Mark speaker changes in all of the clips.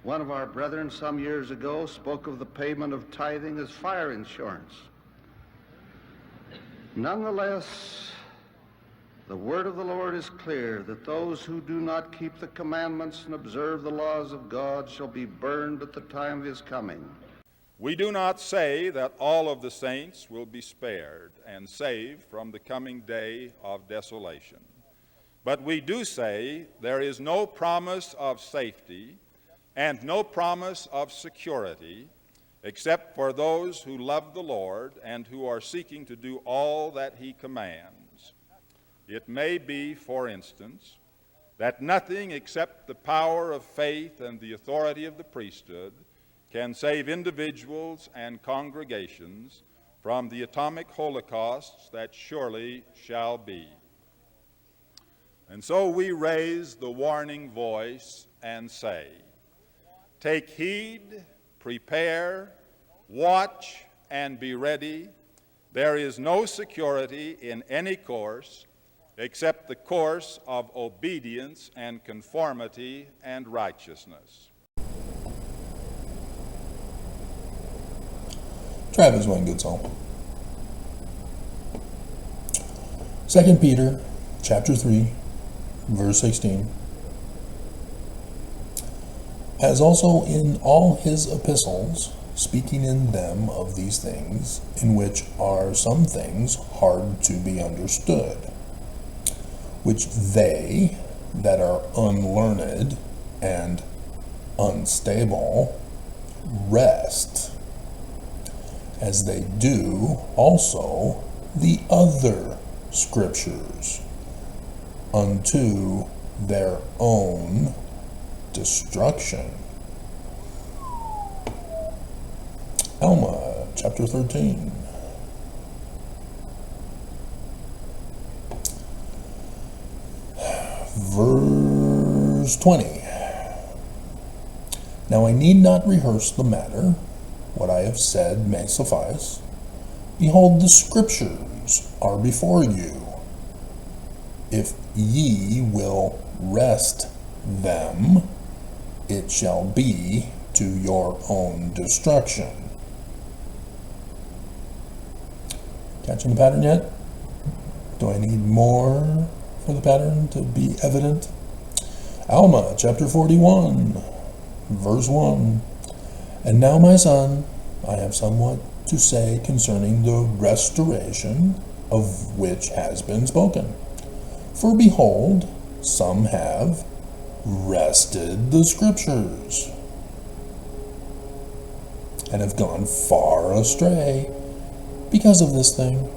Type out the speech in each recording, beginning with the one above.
Speaker 1: One of our brethren some years ago spoke of the payment of tithing as fire insurance. Nonetheless, the word of the Lord is clear that those who do not keep the commandments and observe the laws of God shall be burned at the time of his coming.
Speaker 2: We do not say that all of the saints will be spared and saved from the coming day of desolation. But we do say there is no promise of safety and no promise of security except for those who love the Lord and who are seeking to do all that he commands. It may be, for instance, that nothing except the power of faith and the authority of the priesthood can save individuals and congregations from the atomic holocausts that surely shall be. And so we raise the warning voice and say, take heed, prepare, watch, and be ready. There is no security in any course except the course of obedience and conformity and righteousness.
Speaker 3: Travis Wayne Goodsall. 2 Peter chapter 3, verse 16. As also in all his epistles, speaking in them of these things, in which are some things hard to be understood, which they that are unlearned and unstable rest, as they do also the other scriptures, unto their own destruction. Alma, chapter 13. Verse 20. Now I need not rehearse the matter. What I have said may suffice. Behold, the scriptures are before you. If ye will rest them, it shall be to your own destruction. Catching the pattern yet? Do I need more for the pattern to be evident? Alma, chapter 41, verse 1. And now, my son, I have somewhat to say concerning the restoration of which has been spoken. For behold, some have wrested the scriptures, and have gone far astray because of this thing.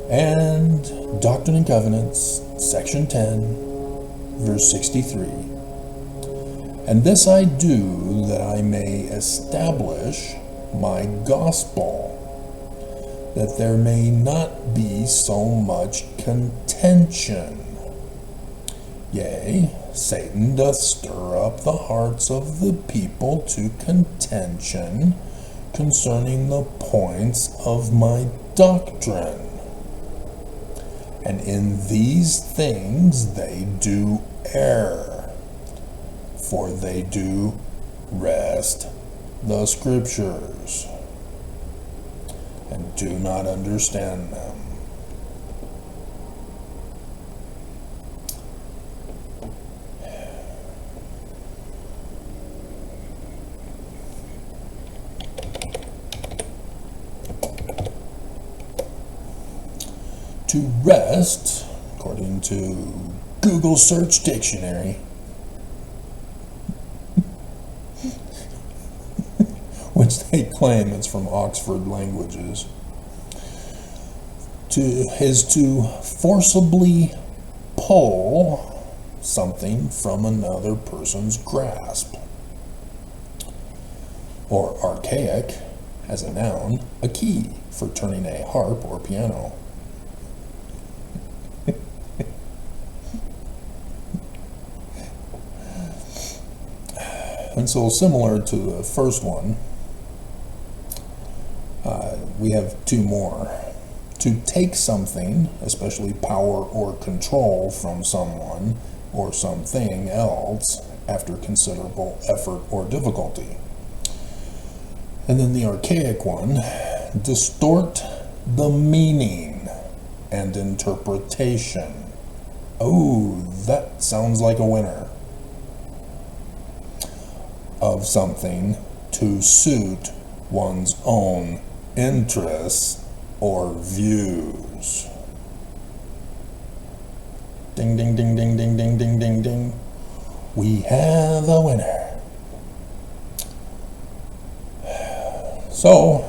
Speaker 3: And Doctrine and Covenants, section 10, verse 63. And this I do, that I may establish my gospel, that there may not be so much contention. Yea, Satan doth stir up the hearts of the people to contention concerning the points of my doctrine. And in these things they do err, for they do wrest the scriptures, and do not understand them. To rest, according to Google Search Dictionary, which they claim is from Oxford Languages, is to forcibly pull something from another person's grasp. Or archaic, as a noun, a key for turning a harp or piano. And so, similar to the first one, we have two more. To take something, especially power or control, from someone or something else after considerable effort or difficulty. And then the archaic one, distort the meaning and interpretation. Oh, that sounds like a winner. Of something to suit one's own interests or views. Ding, ding, ding, ding, ding, ding, ding, ding, ding. We have a winner. So,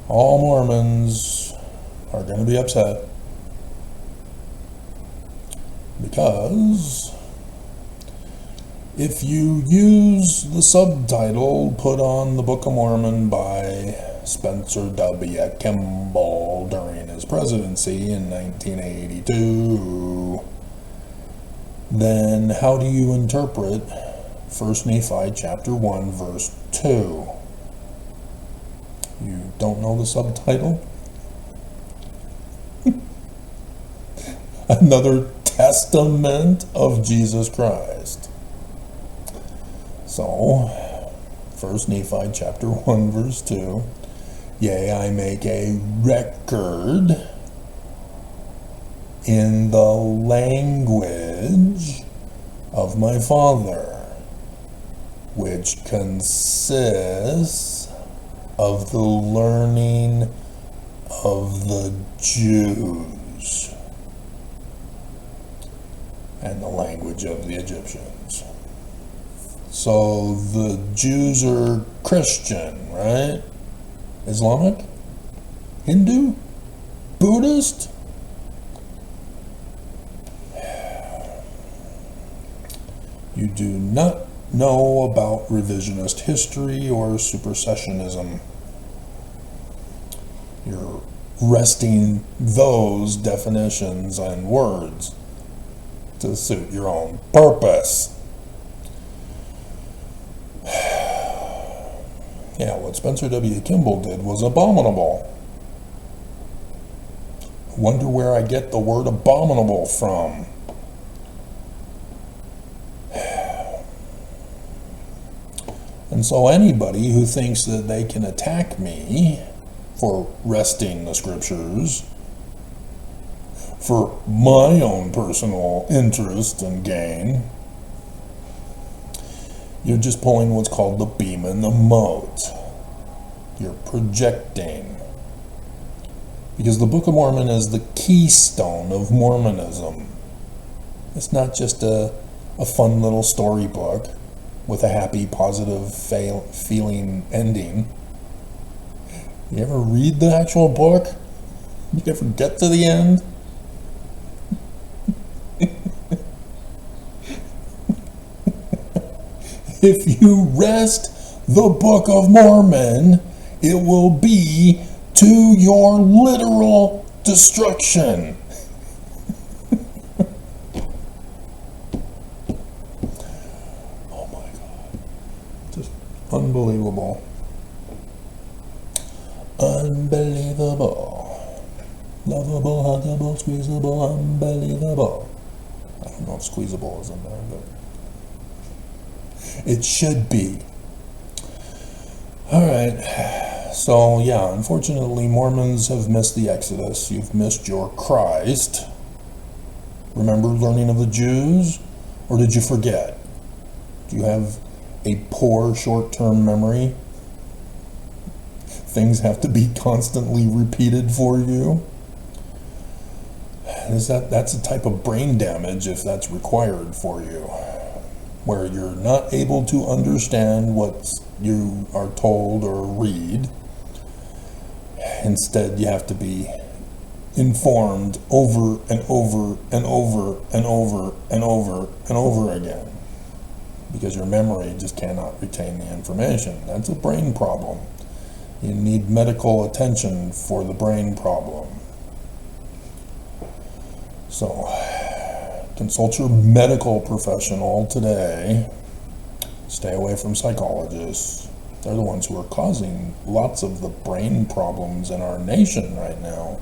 Speaker 3: all Mormons are going to be upset because if you use the subtitle put on the Book of Mormon by Spencer W. Kimball during his presidency in 1982, then how do you interpret 1 Nephi chapter 1 verse 2? You don't know the subtitle? Another testament of Jesus Christ. So, 1 Nephi chapter 1 verse 2, yea, I make a record in the language of my Father, which consists of the learning of the Jews and the language of the Egyptians. So the Jews are Christian, right? Islamic? Hindu? Buddhist? You do not know about revisionist history or supersessionism. You're wresting those definitions and words to suit your own purpose. Yeah, what Spencer W. Kimball did was abominable. I wonder where I get the word abominable from. And so anybody who thinks that they can attack me for wresting the scriptures for my own personal interest and gain, you're just pulling what's called the beam and the moat. You're projecting. Because the Book of Mormon is the keystone of Mormonism. It's not just a fun little storybook with a happy, positive, feeling ending. You ever read the actual book? You ever get to the end? If you wrest the Book of Mormon, it will be to your literal destruction. Oh my God. Just unbelievable. Unbelievable. Lovable, huggable, squeezable, unbelievable. I don't know if squeezable is in there, but it should be. Alright, so yeah, unfortunately Mormons have missed the Exodus. You've missed your Christ. Remember learning of the Jews? Or did you forget? Do you have a poor short-term memory? Things have to be constantly repeated for you? That's a type of brain damage if that's required for you, where you're not able to understand what you are told or read. Instead, you have to be informed over and over and over and over and over and over again, because your memory just cannot retain the information. That's a brain problem. You need medical attention for the brain problem. So, consult your medical professional today. Stay away from psychologists. They're the ones who are causing lots of the brain problems in our nation right now.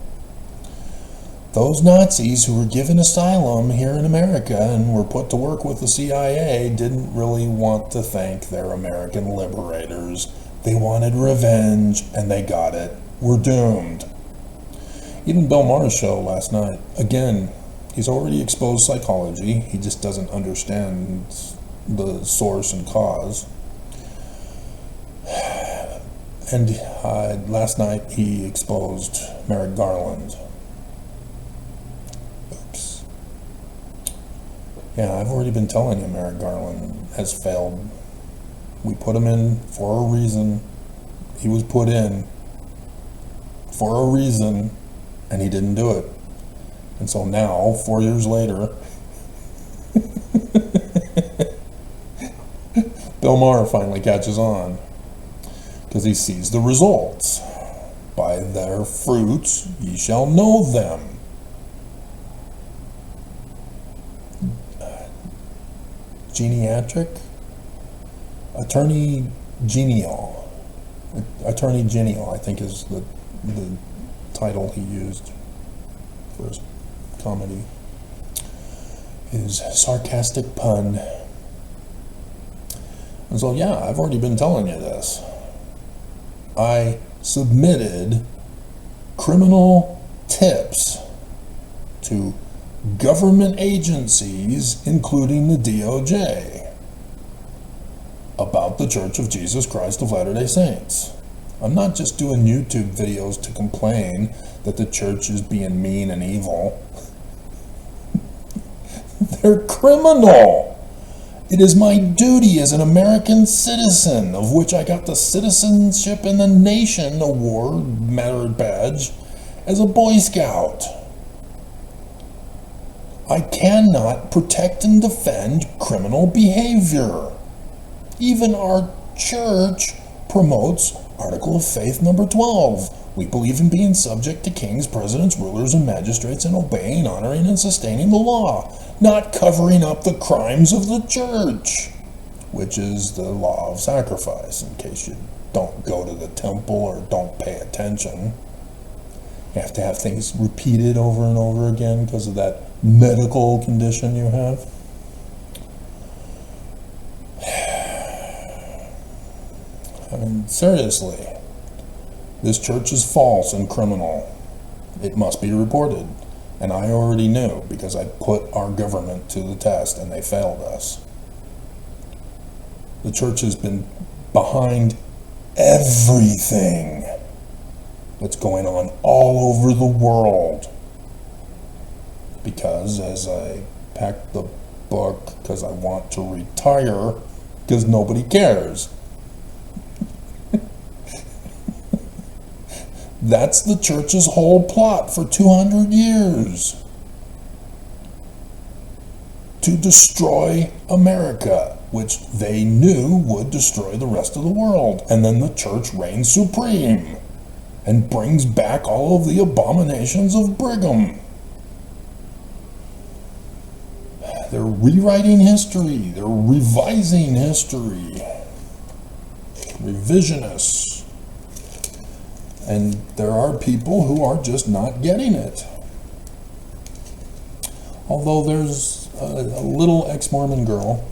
Speaker 3: Those Nazis who were given asylum here in America and were put to work with the CIA didn't really want to thank their American liberators. They wanted revenge, and they got it. We're doomed. Even Bill Maher's show last night, again, he's already exposed psychology. He just doesn't understand the source and cause. And last night he exposed Merrick Garland. Oops. Yeah, I've already been telling you Merrick Garland has failed. We put him in for a reason. He was put in for a reason, and he didn't do it. And so now, 4 years later, Bill Maher finally catches on, because he sees the results. By their fruits ye shall know them. Geniatric? Attorney Genial, I think is the title he used for his comedy. His sarcastic pun. And so, yeah, I've already been telling you this. I submitted criminal tips to government agencies, including the DOJ, about the Church of Jesus Christ of Latter-day Saints. I'm not just doing YouTube videos to complain that the church is being mean and evil. They're criminal. It is my duty as an American citizen, of which I got the Citizenship in the Nation Award merit badge as a Boy Scout. I cannot protect and defend criminal behavior. Even our church promotes Article of Faith number 12. We believe in being subject to kings, presidents, rulers, and magistrates, and obeying, honoring, and sustaining the law, not covering up the crimes of the church, which is the law of sacrifice, in case you don't go to the temple or don't pay attention. You have to have things repeated over and over again because of that medical condition you have. I mean, seriously, this church is false and criminal. It must be reported. And I already knew because I put our government to the test and they failed us. The church has been behind everything that's going on all over the world. Because as I packed the book, because I want to retire, because nobody cares. That's the church's whole plot for 200 years. To destroy America, which they knew would destroy the rest of the world. And then the church reigns supreme and brings back all of the abominations of Brigham. They're rewriting history. They're revising history. Revisionists. And there are people who are just not getting it. Although there's a little ex-Mormon girl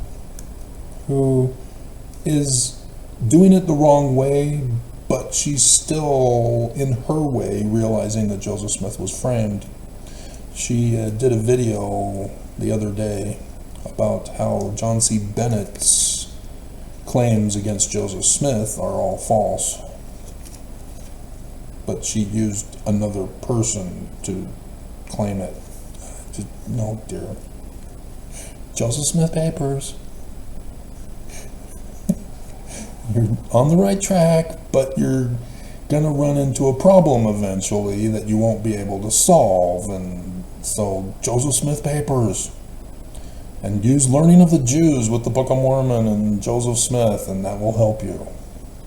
Speaker 3: who is doing it the wrong way, but she's still, in her way, realizing that Joseph Smith was framed. She did a video the other day about how John C. Bennett's claims against Joseph Smith are all false. But she used another person to claim it. No, dear. Joseph Smith Papers. You're on the right track, but you're going to run into a problem eventually that you won't be able to solve. And so, Joseph Smith Papers. And use Learning of the Jews with the Book of Mormon and Joseph Smith, and that will help you.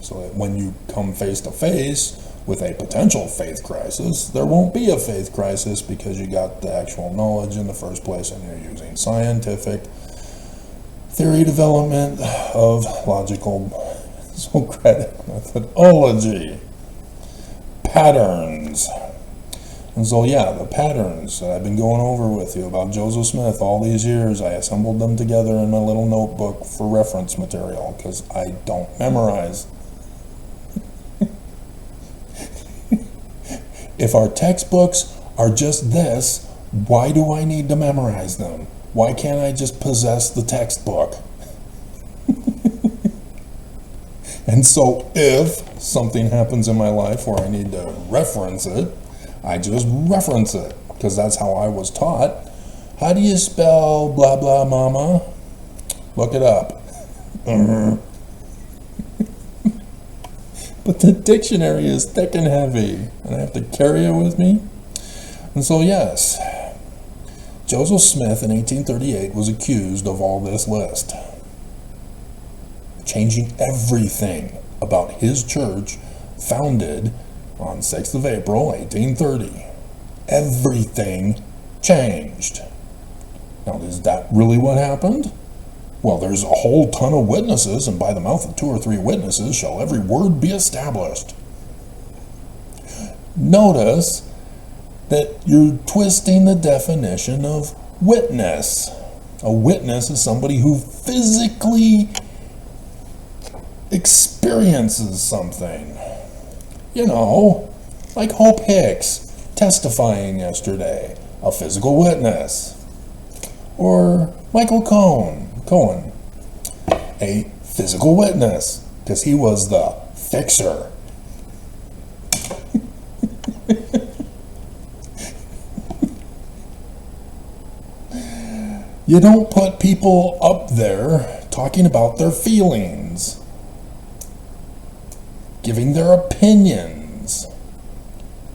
Speaker 3: So that when you come face to face with a potential faith crisis, there won't be a faith crisis because you got the actual knowledge in the first place and you're using scientific theory development of logical Socratic methodology. Patterns. And so yeah, the patterns that I've been going over with you about Joseph Smith all these years, I assembled them together in my little notebook for reference material because I don't memorize. If our textbooks are just this, why do I need to memorize them? Why can't I just possess the textbook? And so if something happens in my life where I need to reference it, I just reference it, because that's how I was taught. How do you spell blah blah mama? Look it up. But the dictionary is thick and heavy, and I have to carry it with me. And so yes, Joseph Smith in 1838 was accused of all this list, changing everything about his church founded on 6th of April, 1830. Everything changed. Now, is that really what happened? Well, there's a whole ton of witnesses, and by the mouth of 2 or 3 witnesses shall every word be established. Notice that you're twisting the definition of witness. A witness is somebody who physically experiences something. You know, like Hope Hicks testifying yesterday, a physical witness. Or Michael Cohen, a physical witness, because he was the fixer. You don't put people up there talking about their feelings, giving their opinions,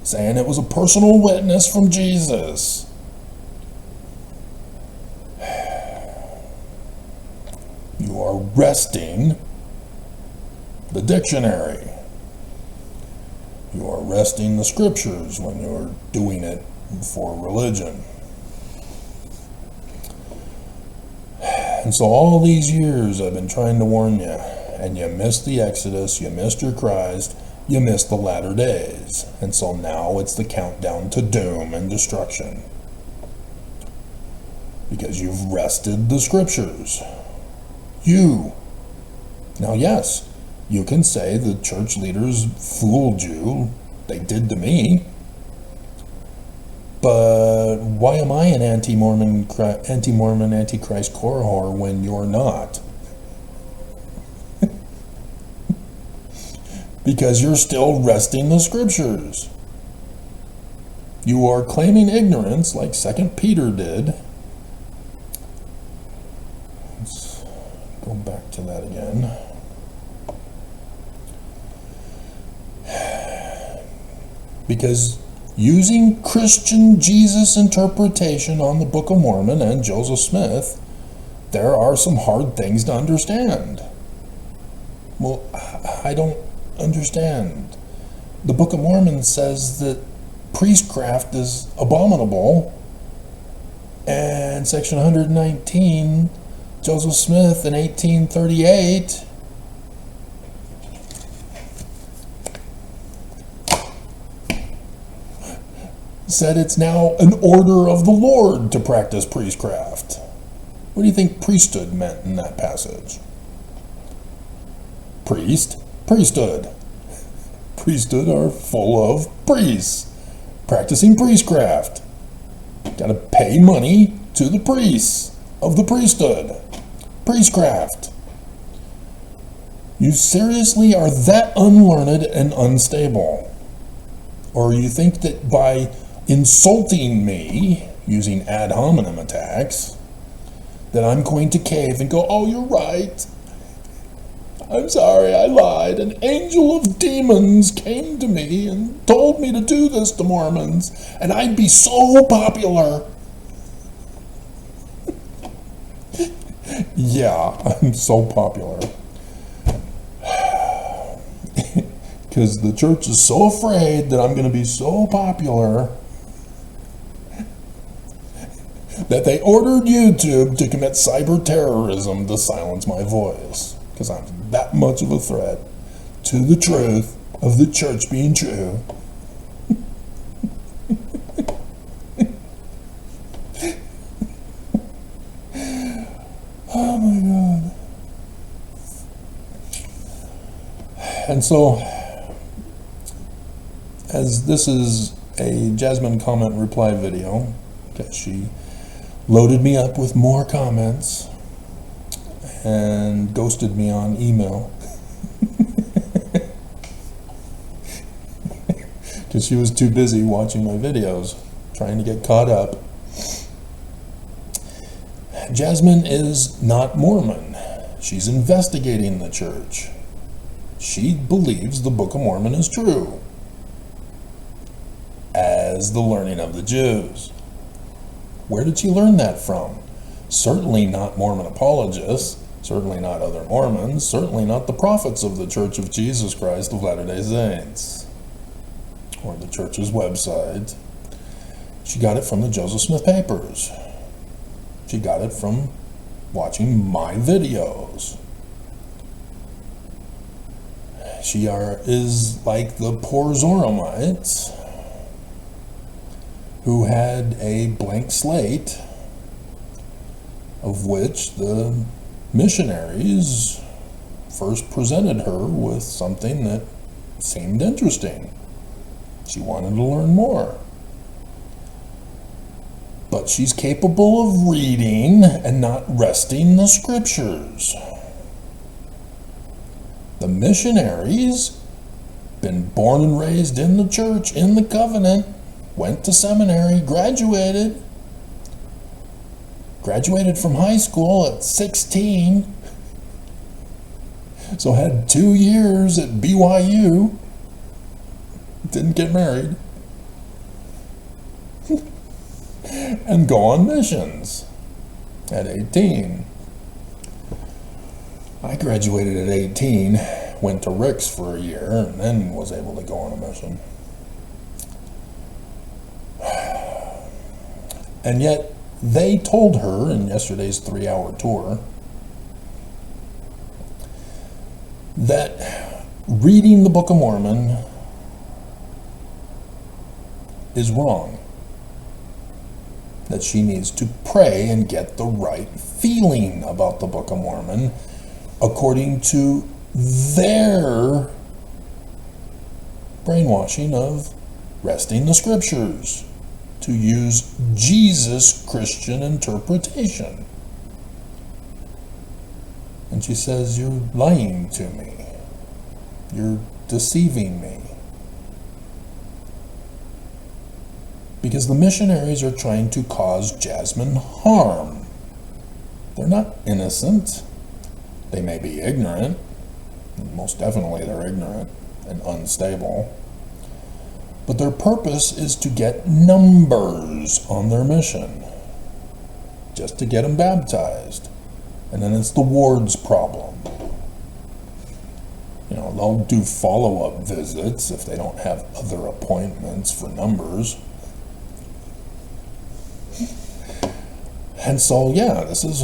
Speaker 3: saying it was a personal witness from Jesus. You are wresting the dictionary. You are wresting the scriptures when you're doing it for religion. And so all these years I've been trying to warn you, and you missed the Exodus, you missed your Christ, you missed the latter days. And so now it's the countdown to doom and destruction. Because you've wrested the scriptures. You. Now yes, you can say the church leaders fooled you. They did to me. But why am I an anti-Mormon, anti-Christ core whore when you're not? Because you're still wresting the scriptures. You are claiming ignorance like 2 Peter did. Let's go back to that again. Because using Christian Jesus interpretation on the Book of Mormon and Joseph Smith, there are some hard things to understand. Well, I don't understand. The Book of Mormon says that priestcraft is abominable, and section 119, Joseph Smith in 1838, said it's now an order of the Lord to practice priestcraft. What do you think priesthood meant in that passage? Priesthood. Priesthood are full of priests practicing priestcraft. Got to pay money to the priests of the priesthood. Priestcraft. You seriously are that unlearned and unstable? Or you think that by insulting me using ad hominem attacks that I'm going to cave and go, oh, you're right. I'm sorry, I lied. An angel of demons came to me and told me to do this to Mormons, and I'd be so popular. Yeah, I'm so popular. Because the church is so afraid that I'm going to be so popular that they ordered YouTube to commit cyber terrorism to silence my voice. Because I'm that much of a threat to the truth of the church being true. Oh my God. And so, as this is a Jasmine comment reply video, because she loaded me up with more comments and ghosted me on email because she was too busy watching my videos, trying to get caught up. Jasmine is not Mormon. She's investigating the church. She believes the Book of Mormon is true, as the learning of the Jews. Where did she learn that from? Certainly not Mormon apologists, certainly not other Mormons, certainly not the prophets of the Church of Jesus Christ of Latter-day Saints, or the church's website. She got it from the Joseph Smith papers. She got it from watching my videos. She is like the poor Zoramites who had a blank slate of which the missionaries first presented her with something that seemed interesting. She wanted to learn more. But she's capable of reading and not wresting the scriptures. The missionaries, been born and raised in the church, in the covenant, went to seminary, graduated from high school at 16, so had 2 years at BYU, didn't get married, and go on missions at 18. I graduated at 18, went to Rick's for a year, and then was able to go on a mission. And yet, they told her in yesterday's 3-hour tour that reading the Book of Mormon is wrong. That she needs to pray and get the right feeling about the Book of Mormon according to their brainwashing of wresting the scriptures, to use Jesus' Christian interpretation. And she says, "You're lying to me. You're deceiving me." Because the missionaries are trying to cause Jasmine harm. They're not innocent. They may be ignorant. Most definitely they're ignorant and unstable. But their purpose is to get numbers on their mission. Just to get them baptized. And then it's the ward's problem. You know, they'll do follow-up visits if they don't have other appointments for numbers. And so, yeah, this is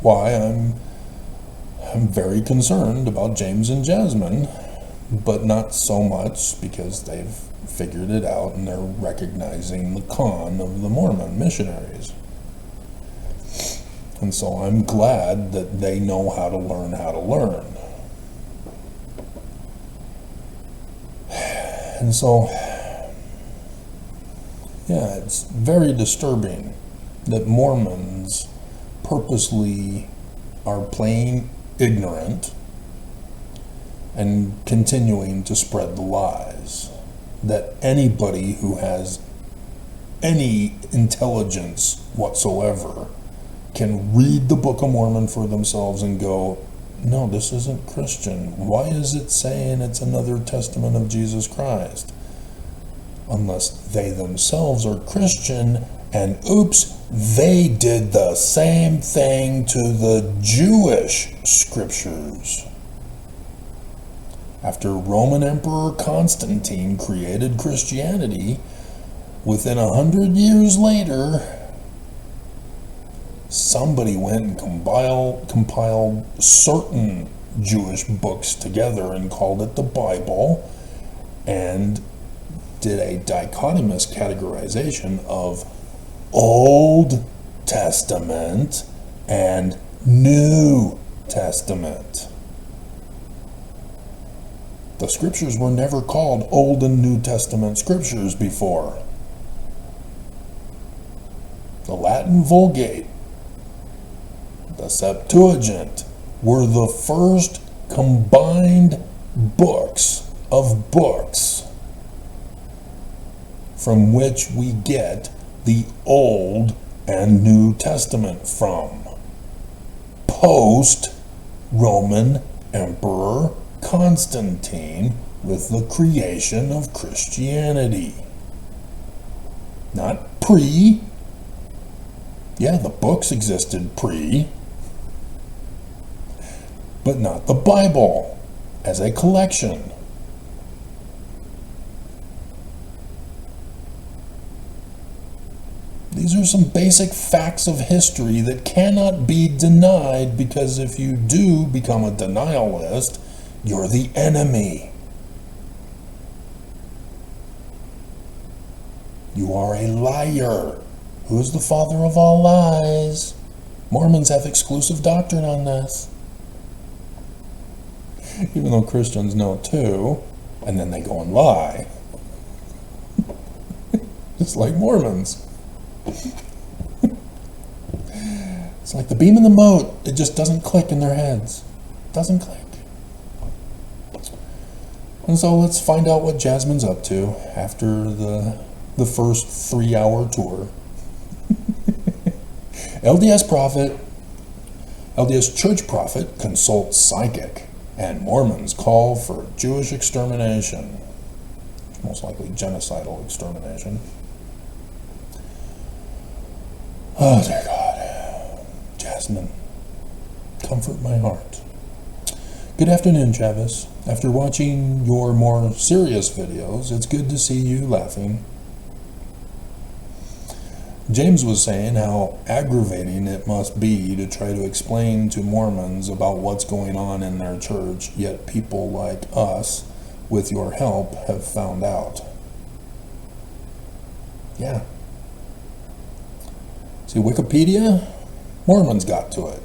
Speaker 3: why I'm very concerned about James and Jasmine, but not so much because they've figured it out and they're recognizing the con of the Mormon missionaries. And so I'm glad that they know how to learn how to learn. And so, yeah, it's very disturbing that Mormons purposely are playing ignorant and continuing to spread the lies. That anybody who has any intelligence whatsoever can read the Book of Mormon for themselves and go, no, this isn't Christian. Why is it saying it's another testament of Jesus Christ? Unless they themselves are Christian and oops, they did the same thing to the Jewish scriptures. After Roman Emperor Constantine created Christianity, within 100 years later, somebody went and compiled certain Jewish books together and called it the Bible, and did a dichotomous categorization of Old Testament and New Testament. The scriptures were never called Old and New Testament scriptures before. The Latin Vulgate, the Septuagint, were the first combined books of books from which we get the Old and New Testament from. Post-Roman Emperor Constantine with the creation of Christianity. Not pre. Yeah, the books existed pre, but not the Bible as a collection. These are some basic facts of history that cannot be denied, because if you do become a denialist, you're the enemy. You are a liar. Who is the father of all lies? Mormons have exclusive doctrine on this. Even though Christians know too, and then they go and lie. Just like Mormons. It's like the beam in the moat. It just doesn't click in their heads. Doesn't click. And so let's find out what Jasmine's up to after the first 3-hour tour. LDS church prophet consults psychic, and Mormons call for Jewish extermination. Most likely genocidal extermination. Oh dear God. Jasmine, comfort my heart. Good afternoon, Travis. After watching your more serious videos, it's good to see you laughing. James was saying how aggravating it must be to try to explain to Mormons about what's going on in their church, yet people like us, with your help, have found out. Yeah. See, Wikipedia, Mormons got to it.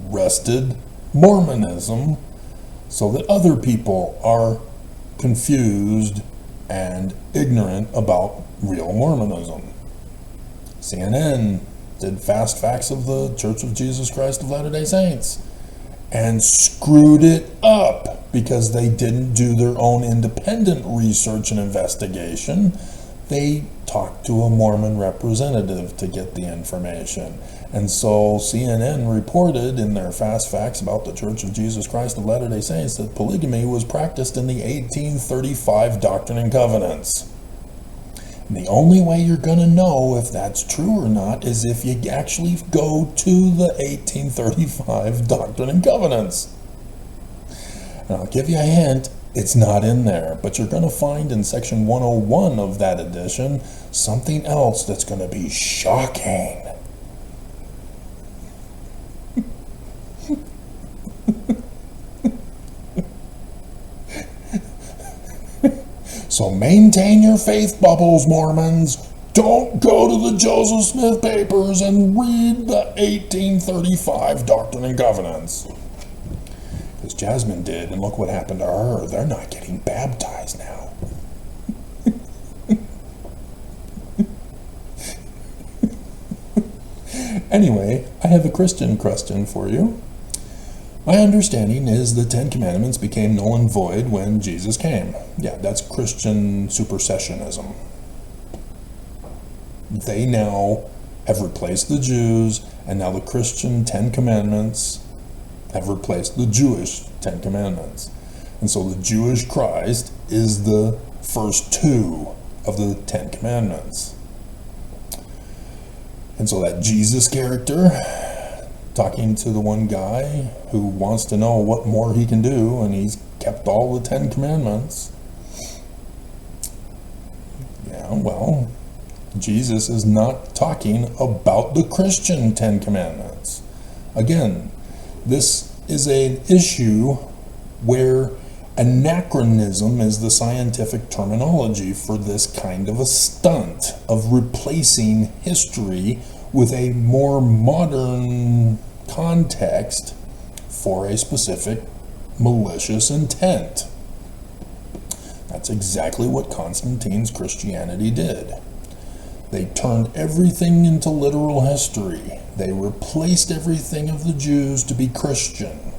Speaker 3: Wrested Mormonism so that other people are confused and ignorant about real Mormonism. CNN did fast facts of the Church of Jesus Christ of Latter-day Saints and screwed it up because they didn't do their own independent research and investigation. They talked to a Mormon representative to get the information. And so CNN reported in their fast facts about the Church of Jesus Christ of Latter-day Saints that polygamy was practiced in the 1835 Doctrine and Covenants. And the only way you're going to know if that's true or not is if you actually go to the 1835 Doctrine and Covenants. And I'll give you a hint, it's not in there, but you're going to find in section 101 of that edition something else that's going to be shocking. So maintain your faith bubbles, Mormons. Don't go to the Joseph Smith papers and read the 1835 Doctrine and Covenants. Because Jasmine did, and look what happened to her. They're not getting baptized now. Anyway, I have a Christian question for you. My understanding is the Ten Commandments became null and void when Jesus came. Yeah, that's Christian supersessionism. They now have replaced the Jews, and now the Christian Ten Commandments have replaced the Jewish Ten Commandments. And so the Jewish Christ is the first two of the Ten Commandments. And so that Jesus character, talking to the one guy who wants to know what more he can do, and he's kept all the 10 Commandments. Yeah, well, Jesus is not talking about the Christian 10 Commandments. Again, this is an issue where anachronism is the scientific terminology for this kind of a stunt of replacing history with a more modern context for a specific malicious intent. That's exactly what Constantine's Christianity did. They turned everything into literal history. They replaced everything of the Jews to be Christian.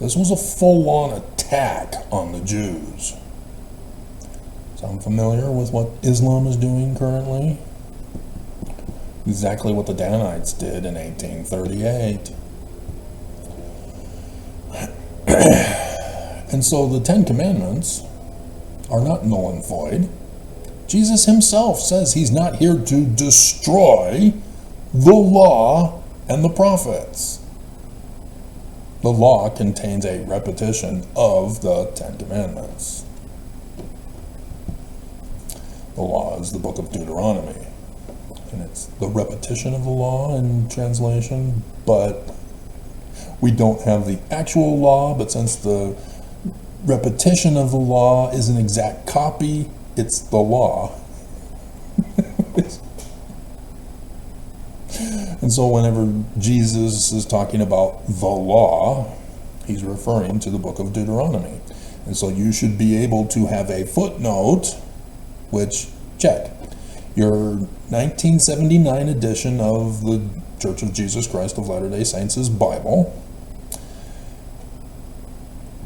Speaker 3: This was a full-on attack on the Jews. Sound familiar with what Islam is doing currently? Exactly what the Danites did in 1838. And so the Ten Commandments are not null and void. Jesus himself says he's not here to destroy the law and the prophets. The law contains a repetition of the Ten Commandments. The law is the book of Deuteronomy, and it's the repetition of the law in translation, but we don't have the actual law, but since the repetition of the law is an exact copy, it's the law. And so whenever Jesus is talking about the law, he's referring to the book of Deuteronomy. And so you should be able to have a footnote, which, check, your 1979 edition of the Church of Jesus Christ of Latter-day Saints' Bible.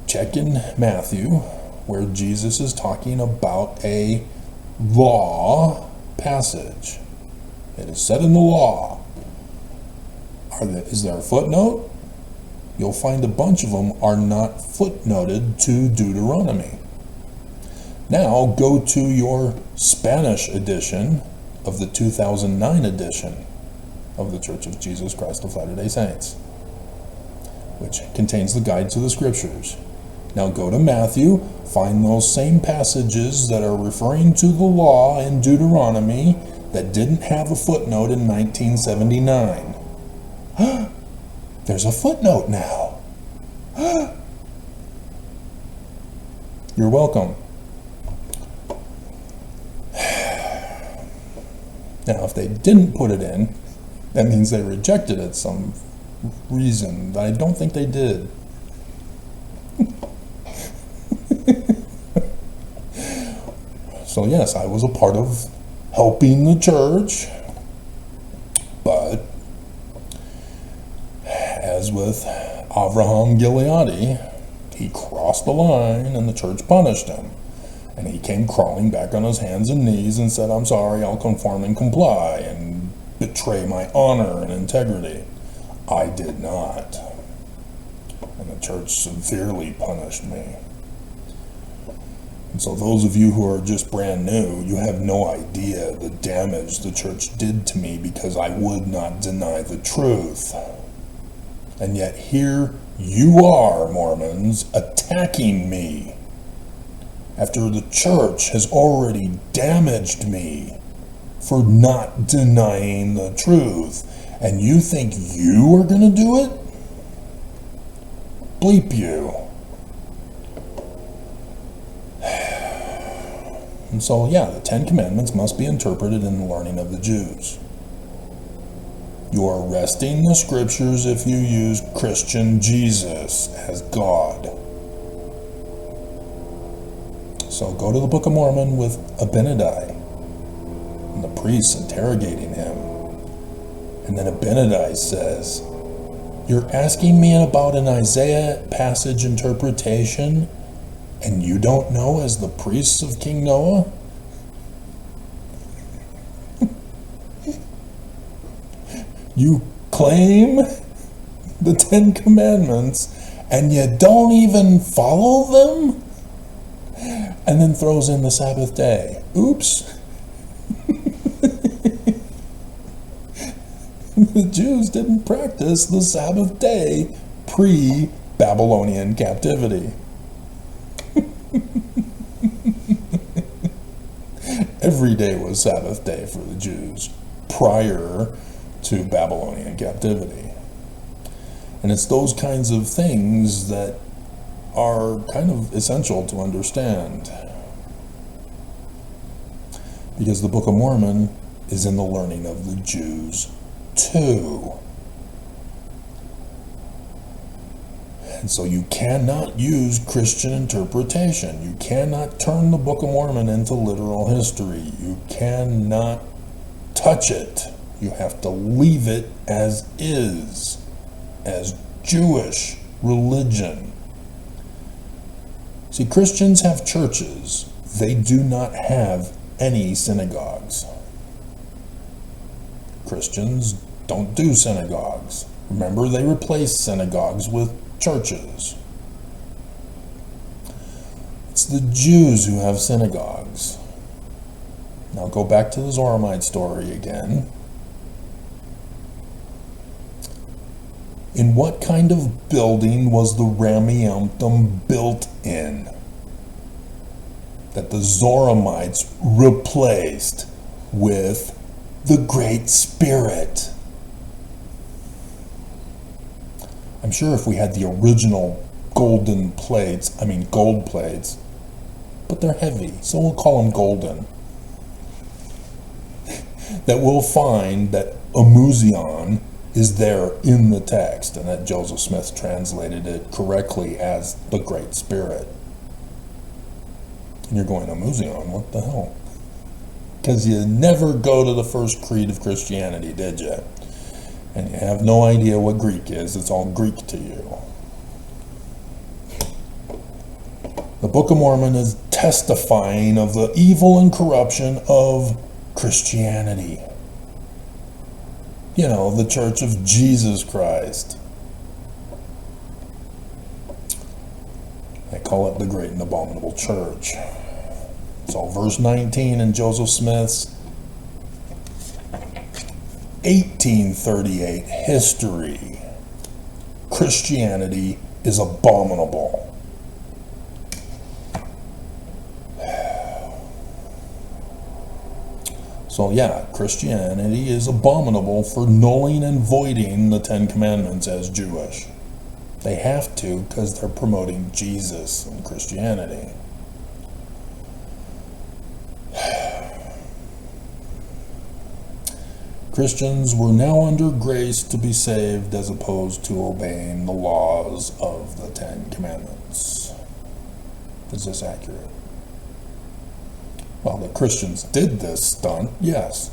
Speaker 3: Check in Matthew, where Jesus is talking about a law passage. It is said in the law. Is there a footnote? You'll find a bunch of them are not footnoted to Deuteronomy. Now go to your Spanish edition of the 2009 edition of the Church of Jesus Christ of Latter-day Saints, which contains the guide to the scriptures. Now go to Matthew, find those same passages that are referring to the law in Deuteronomy that didn't have a footnote in 1979. There's a footnote now. You're welcome. Now, if they didn't put it in, that means they rejected it some reason. I don't think they did. So yes, I was a part of helping the church, but as with Avraham Gileadi, he crossed the line and the church punished him. And he came crawling back on his hands and knees and said, "I'm sorry, I'll conform and comply and betray my honor and integrity." I did not. And the church severely punished me. And so those of you who are just brand new, you have no idea the damage the church did to me because I would not deny the truth. And yet here you are, Mormons, attacking me after the church has already damaged me for not denying the truth. And you think you are going to do it? Bleep you. And so, yeah, the Ten Commandments must be interpreted in the learning of the Jews. You are wresting the scriptures if you use Christian Jesus as God. So go to the Book of Mormon with Abinadi and the priests interrogating him. And then Abinadi says, "You're asking me about an Isaiah passage interpretation, and you don't know as the priests of King Noah?" You claim the Ten Commandments, and you don't even follow them? And then throws in the Sabbath day. Oops. The Jews didn't practice the Sabbath day pre-Babylonian captivity. Every day was Sabbath day for the Jews prior to Babylonian captivity. And it's those kinds of things that are kind of essential to understand. Because the Book of Mormon is in the learning of the Jews too. And so you cannot use Christian interpretation. You cannot turn the Book of Mormon into literal history. You cannot touch it. You have to leave it as is, as Jewish religion. See, Christians have churches. They do not have any synagogues. Christians don't do synagogues. Remember, they replaced synagogues with churches. It's the Jews who have synagogues. Now go back to the Zoramite story again. In what kind of building was the Rameumptom built in that the Zoramites replaced with the Great Spirit? I'm sure if we had the original gold plates, but they're heavy, so we'll call them golden, that we'll find that Amuzion is there in the text, and that Joseph Smith translated it correctly as the Great Spirit. And you're going, Amuzion, what the hell? Because you never go to the first creed of Christianity, did you? And you have no idea what Greek is. It's all Greek to you. The Book of Mormon is testifying of the evil and corruption of Christianity. You know, the Church of Jesus Christ. They call it the Great and Abominable Church. So verse 19 in Joseph Smith's 1838 history. Christianity is abominable. So yeah, Christianity is abominable for nulling and voiding the Ten Commandments as Jewish. They have to because they're promoting Jesus and Christianity. Christians were now under grace to be saved as opposed to obeying the laws of the Ten Commandments. Is this accurate? Well, the Christians did this stunt, yes.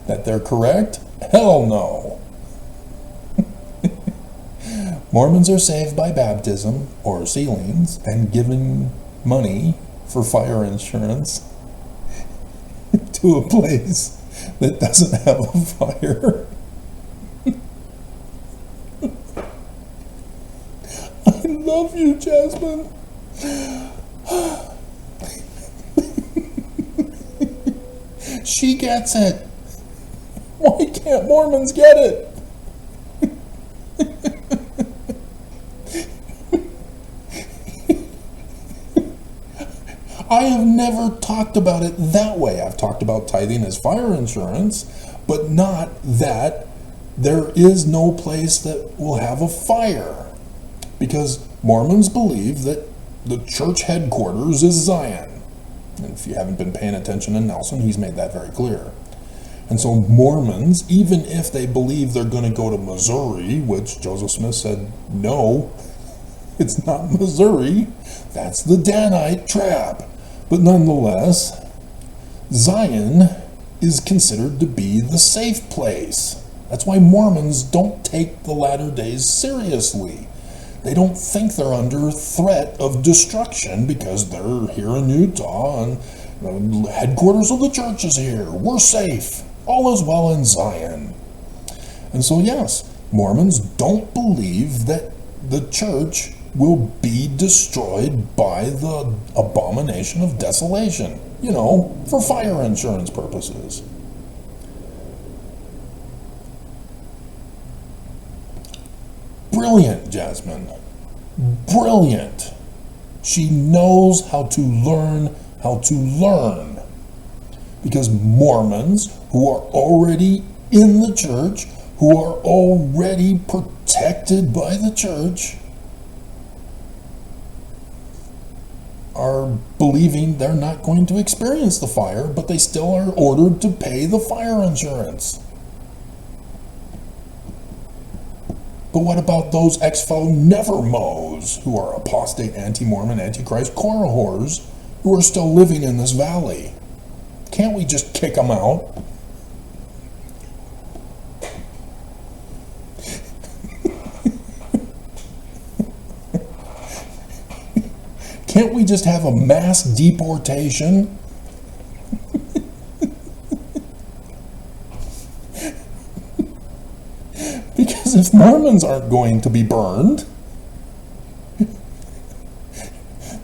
Speaker 3: That they're correct? Hell no. Mormons are saved by baptism or sealings and given money for fire insurance to a place that doesn't have a fire. I love you, Jasmine. She gets it. Why can't Mormons get it? I have never talked about it that way. I've talked about tithing as fire insurance, but not that there is no place that will have a fire. Because Mormons believe that the church headquarters is Zion. And if you haven't been paying attention to Nelson, he's made that very clear. And so Mormons, even if they believe they're going to go to Missouri, which Joseph Smith said, no, it's not Missouri, that's the Danite trap. But nonetheless, Zion is considered to be the safe place. That's why Mormons don't take the latter days seriously. They don't think they're under threat of destruction because they're here in Utah and the headquarters of the church is here. We're safe. All is well in Zion. And so yes, Mormons don't believe that the church will be destroyed by the abomination of desolation, you know, for fire insurance purposes. Brilliant, Jasmine. Brilliant. She knows how to learn how to learn. Because Mormons who are already in the church, who are already protected by the church, are believing they're not going to experience the fire, but they still are ordered to pay the fire insurance. But what about those ex-fellow never-Mos who are apostate, anti-Mormon, antichrist Korah whores who are still living in this valley? Can't we just kick them out? Can't we just have a mass deportation? Because if Mormons aren't going to be burned,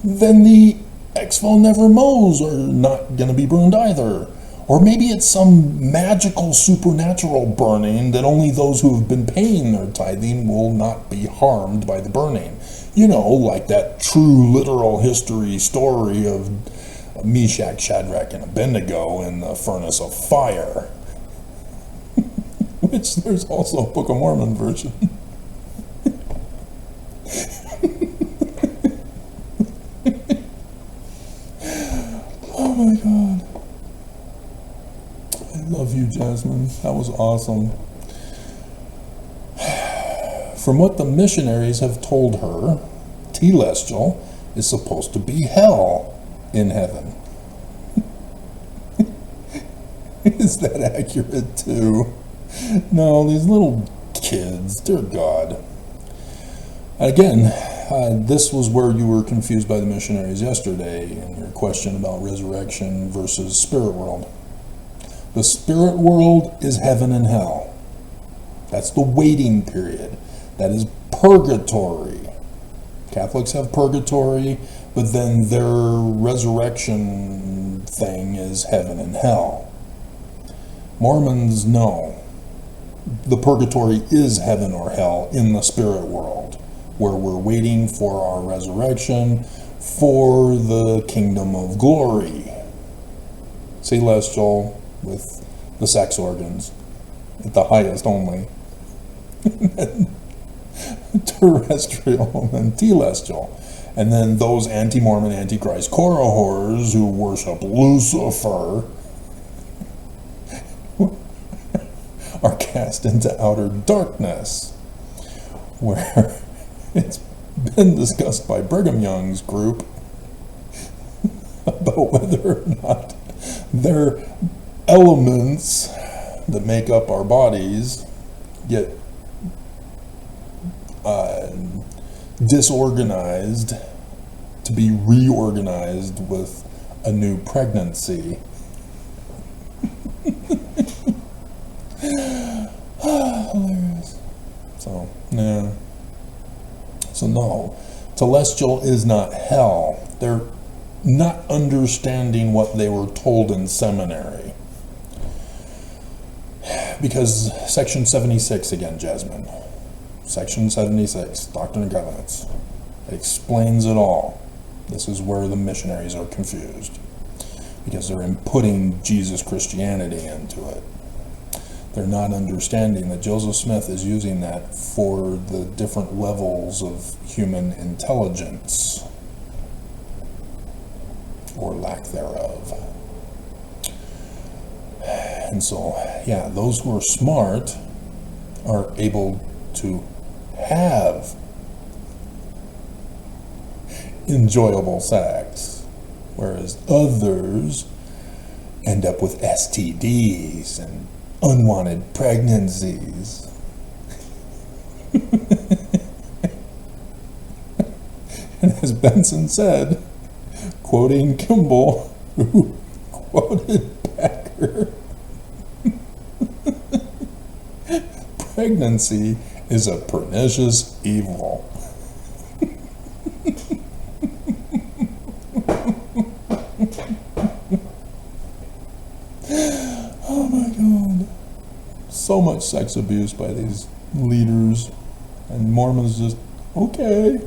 Speaker 3: then the ex-fellow never-Mos are not going to be burned either. Or maybe it's some magical supernatural burning that only those who have been paying their tithing will not be harmed by the burning. You know, like that true literal history story of Meshach, Shadrach, and Abednego in the furnace of fire. Which there's also a Book of Mormon version. Oh my God. I love you, Jasmine. That was awesome. From what the missionaries have told her, Telestial is supposed to be hell in heaven. Is that accurate too? No, these little kids, dear God. Again, this was where you were confused by the missionaries yesterday in your question about resurrection versus spirit world. The spirit world is heaven and hell. That's the waiting period. That is purgatory. Catholics have purgatory, but then their resurrection thing is heaven and hell. Mormons know the purgatory is heaven or hell in the spirit world, where we're waiting for our resurrection for the kingdom of glory. Celestial with the sex organs at the highest only. Terrestrial and telestial. And then those anti-Mormon, antichrist Korah whores who worship Lucifer are cast into outer darkness, where it's been discussed by Brigham Young's group about whether or not their elements that make up our bodies get disorganized to be reorganized with a new pregnancy. Hilarious. So, yeah. So no, Telestial is not hell. They're not understanding what they were told in seminary. Because Section 76 again, Jasmine. Section 76, Doctrine and Covenants. It explains it all. This is where the missionaries are confused. Because they're inputting Jesus Christianity into it. They're not understanding that Joseph Smith is using that for the different levels of human intelligence. Or lack thereof. And so, yeah, those who are smart are able to have enjoyable sex, whereas others end up with STDs and unwanted pregnancies. And as Benson said, quoting Kimball, who quoted Packer, pregnancy is a pernicious evil. Oh my God. So much sex abuse by these leaders, and Mormons just, okay,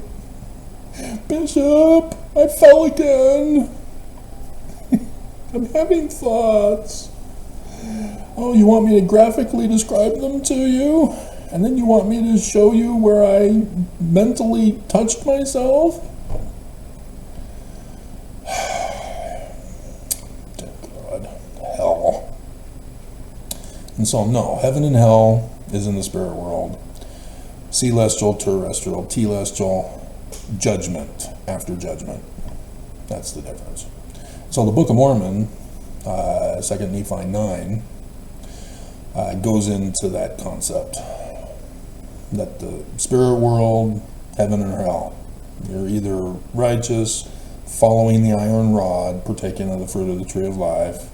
Speaker 3: Bishop, I fell again. I'm having thoughts. Oh, you want me to graphically describe them to you? And then you want me to show you where I mentally touched myself? Dear God, hell. And so, no, heaven and hell is in the spirit world. celestial, terrestrial, telestial, judgment after judgment. That's the difference. So the Book of Mormon, 2 Nephi 9, goes into that concept. That the spirit world, heaven and hell, you're either righteous, following the iron rod, partaking of the fruit of the tree of life,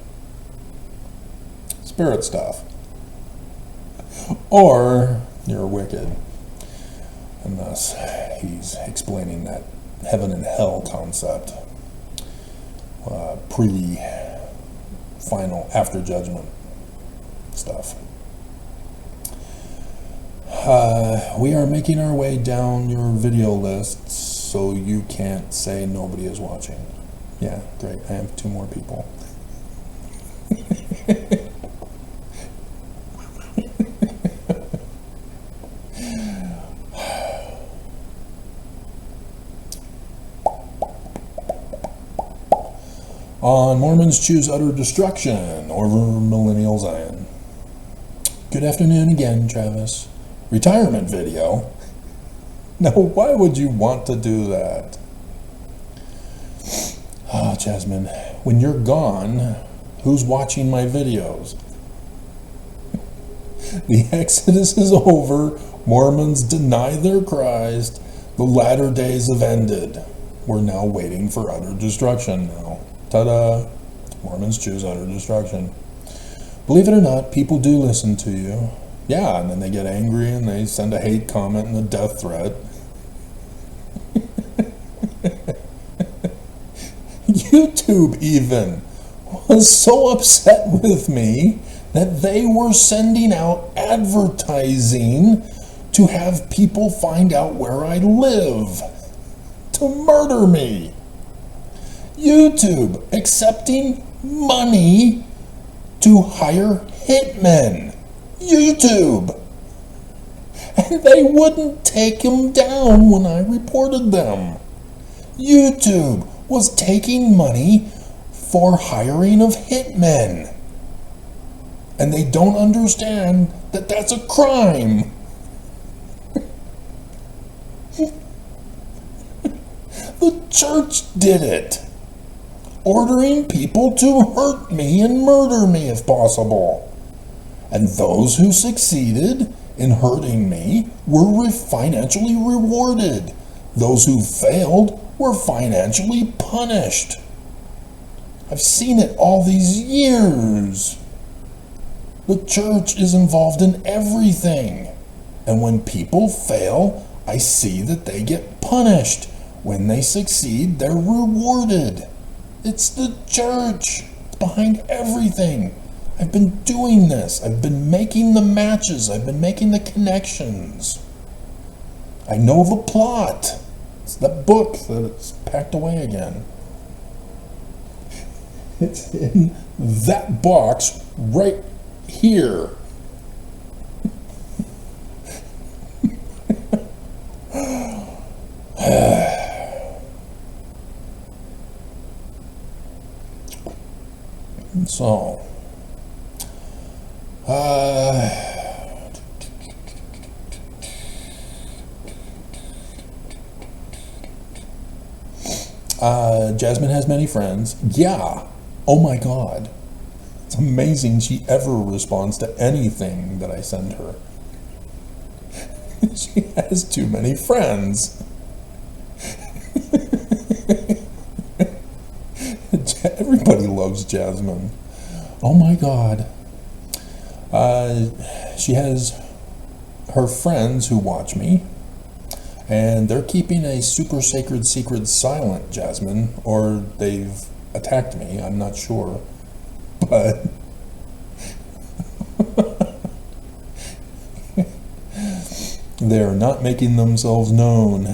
Speaker 3: spirit stuff, or you're wicked. And thus he's explaining that heaven and hell concept, pre-final, after judgment stuff. We are making our way down your video list so you can't say nobody is watching. Yeah, great. I have 2 more people. On Mormons choose utter destruction over millennial Zion. Good afternoon again, Travis. Retirement video? Now, why would you want to do that? Ah, Jasmine, when you're gone, who's watching my videos? The Exodus is over. Mormons deny their Christ. The latter days have ended. We're now waiting for utter destruction now. Ta-da! Mormons choose utter destruction. Believe it or not, people do listen to you. Yeah, and then they get angry and they send a hate comment and a death threat. YouTube even was so upset with me that they were sending out advertising to have people find out where I live, to murder me. YouTube accepting money to hire hitmen. YouTube. And they wouldn't take them down when I reported them. YouTube was taking money for hiring of hitmen. And they don't understand that that's a crime. The church did it, ordering people to hurt me and murder me if possible. And those who succeeded in hurting me were financially rewarded. Those who failed were financially punished. I've seen it all these years. The church is involved in everything. And when people fail, I see that they get punished. When they succeed, they're rewarded. It's the church. It's behind everything. I've been doing this. I've been making the matches. I've been making the connections. I know the plot. It's that book that it's packed away again. It's in that box right here. So, Jasmine has many friends. Yeah. Oh my God. It's amazing she ever responds to anything that I send her. She has too many friends. Everybody loves Jasmine. Oh my God. She has her friends who watch me, and they're keeping a super sacred secret silent, Jasmine, or they've attacked me. I'm not sure. But they're not making themselves known.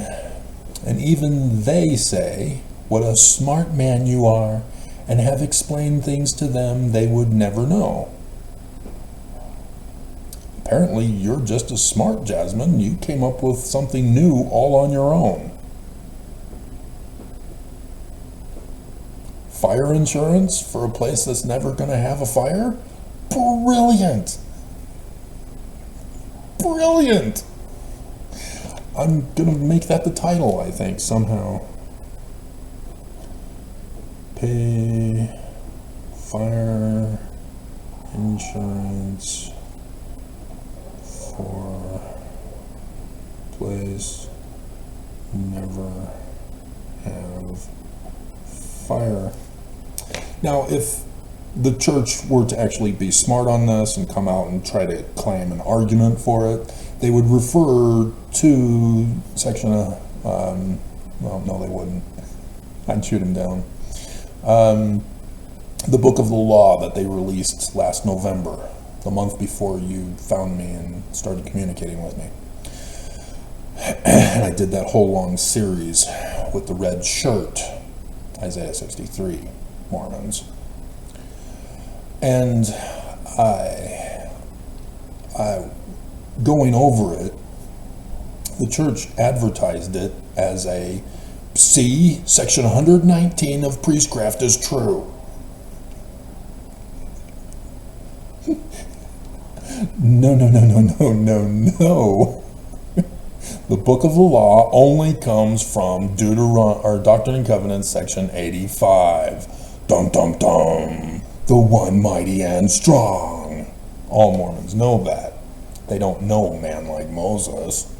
Speaker 3: And even they say, what a smart man you are, and have explained things to them they would never know. Apparently, you're just as smart, Jasmine. You came up with something new all on your own. Fire insurance for a place that's never going to have a fire? Brilliant! Brilliant! I'm going to make that the title, I think, somehow. Pay fire insurance for place never have fire. Now, if the church were to actually be smart on this and come out and try to claim an argument for it, they would refer to section well, no, they wouldn't. I'd shoot them down. The book of the law that they released last November, the month before you found me and started communicating with me. And I did that whole long series with the red shirt, Isaiah 63, Mormons. And I going over it, the church advertised it as a, see, section 119 of priestcraft is true. No. The book of the law only comes from Doctrine and Covenants, section 85. Dum dum dum. The one mighty and strong. All Mormons know that. They don't know a man like Moses.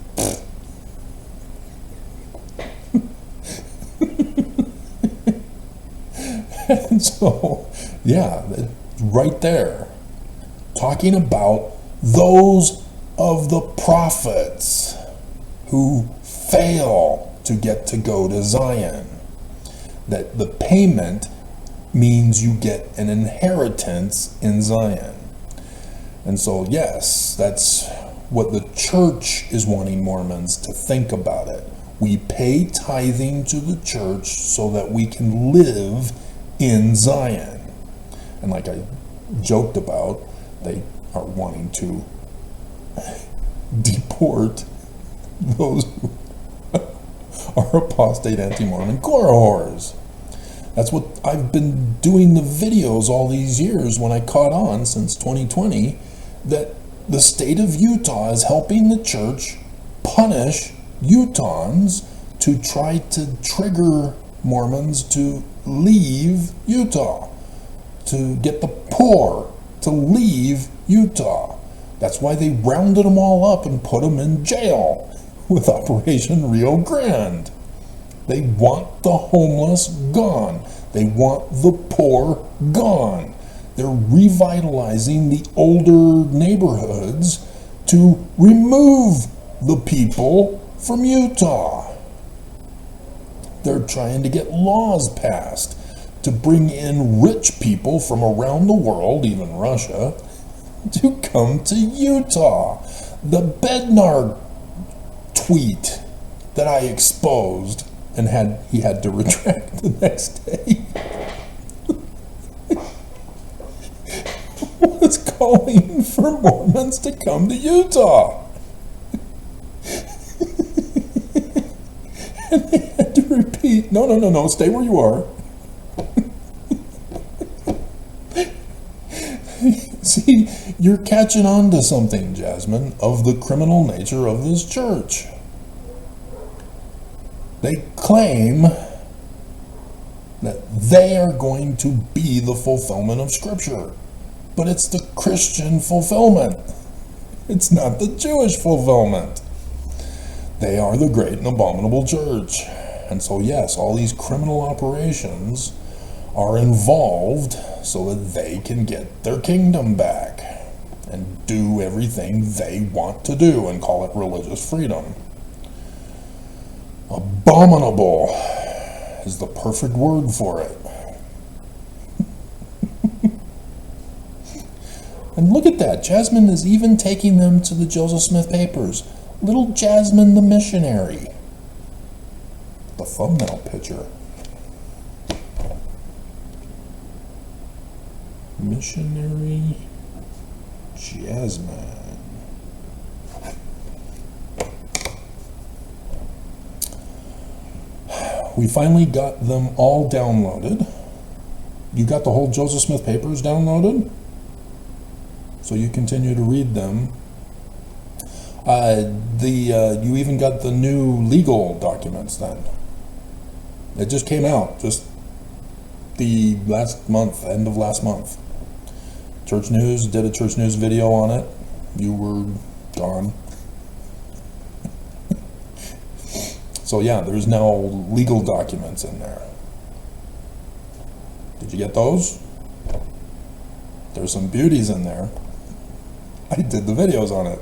Speaker 3: And so, yeah, right there, talking about those of the prophets who fail to get to go to Zion. That the payment means you get an inheritance in Zion. And so, yes, that's what the church is wanting Mormons to think about it. We pay tithing to the church so that we can live in Zion. And like I joked about, they are wanting to deport those who are apostate anti-Mormon core whores. That's what I've been doing the videos all these years when I caught on since 2020, that the state of Utah is helping the church punish Utahns to try to trigger Mormons to leave Utah, to get the poor to leave Utah. That's why they rounded them all up and put them in jail with Operation Rio Grande. They want the homeless gone. They want the poor gone. They're revitalizing the older neighborhoods to remove the people from Utah. They're trying to get laws passed to bring in rich people from around the world, even Russia, to come to Utah. The Bednar tweet that I exposed and he had to retract the next day was calling for Mormons to come to Utah. And they had to repeat, no, stay where you are. See, you're catching on to something, Jasmine, of the criminal nature of this church. They claim that they are going to be the fulfillment of Scripture, but it's the Christian fulfillment. It's not the Jewish fulfillment. They are the great and abominable church. And so, yes, all these criminal operations are involved so that they can get their kingdom back and do everything they want to do and call it religious freedom. Abominable is the perfect word for it. And look at that. Jasmine is even taking them to the Joseph Smith papers. Little Jasmine the missionary. The thumbnail picture. Missionary Jasmine. We finally got them all downloaded. You got the whole Joseph Smith papers downloaded? So you continue to read them. You even got the new legal documents then. It just came out just the last month, end of last month. Church News did a Church News video on it. You were gone. So yeah, there's now legal documents in there. Did you get those? There's some beauties in there. I did the videos on it.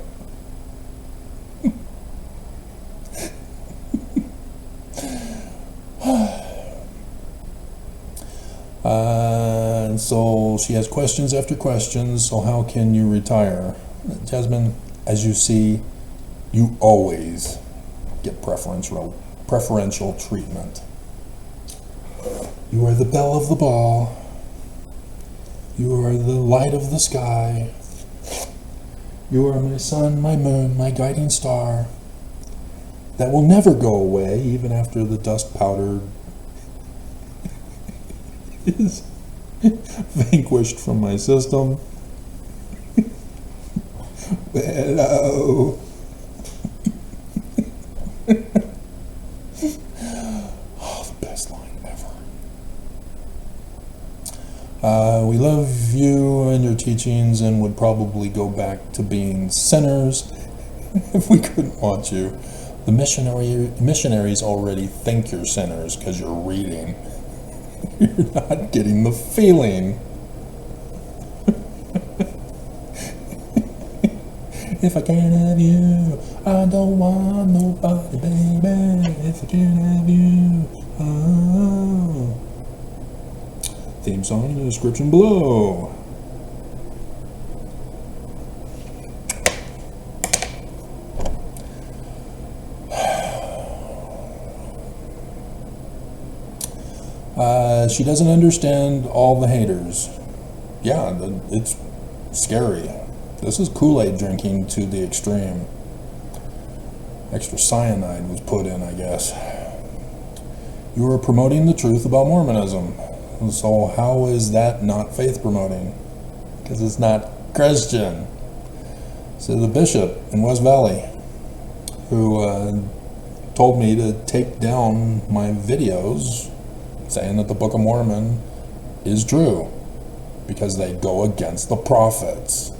Speaker 3: And so she has questions after questions. So how can you retire? Jasmine, as you see, you always get preferential treatment. You are the belle of the ball. You are the light of the sky. You are my sun, my moon, my guiding star. That will never go away, even after the dust powder is vanquished from my system. Hello. Oh, the best line ever. We love you and your teachings and would probably go back to being sinners if we couldn't watch you. The missionaries already think you're sinners because you're reading. You're not getting the feeling. If I can't have you, I don't want nobody, baby. If I can't have you, oh. Theme song in the description below. She doesn't understand all the haters. Yeah, it's scary. This is Kool-Aid drinking to the extreme. Extra cyanide was put in, I guess. You are promoting the truth about Mormonism. So how is that not faith promoting? Because it's not Christian. So the bishop in West Valley, who told me to take down my videos saying that the Book of Mormon is true because they go against the prophets.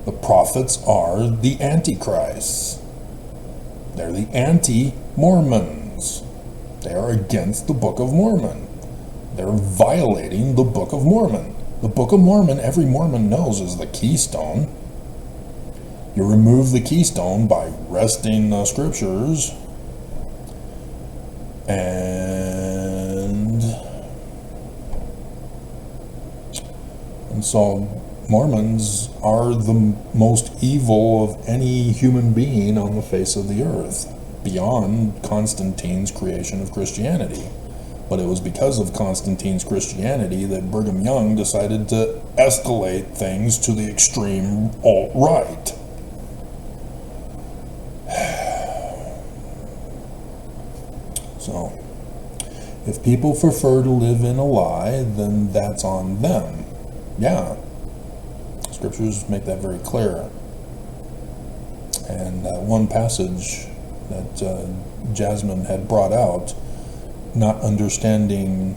Speaker 3: The prophets are the antichrists. They're the anti-Mormons. They are against the Book of Mormon. They're violating the Book of Mormon. The Book of Mormon, every Mormon knows, is the keystone. You remove the keystone by wresting the scriptures, and so Mormons are the most evil of any human being on the face of the earth, beyond Constantine's creation of Christianity. But it was because of Constantine's Christianity that Brigham Young decided to escalate things to the extreme alt-right. So, if people prefer to live in a lie, then that's on them. Yeah. Scriptures make that very clear. And one passage that Jasmine had brought out, not understanding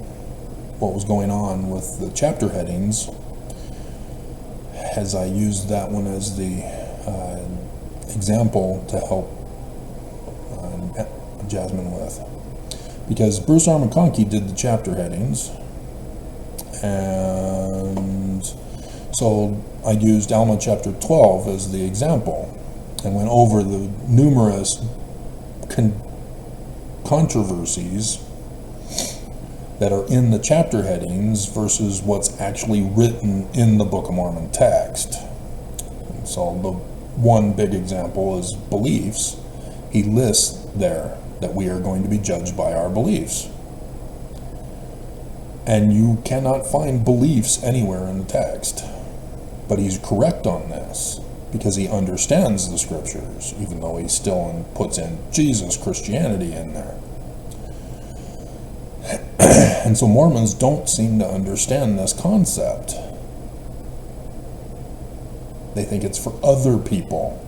Speaker 3: what was going on with the chapter headings, as I used that one as the example to help Jasmine with. Because Bruce R. McConkie did the chapter headings, and so I used Alma chapter 12 as the example and went over the numerous controversies that are in the chapter headings versus what's actually written in the Book of Mormon text. And so the one big example is beliefs. He lists there that we are going to be judged by our beliefs. And you cannot find beliefs anywhere in the text. But he's correct on this because he understands the scriptures, even though he still puts in Jesus Christianity in there. And so Mormons don't seem to understand this concept. They think it's for other people.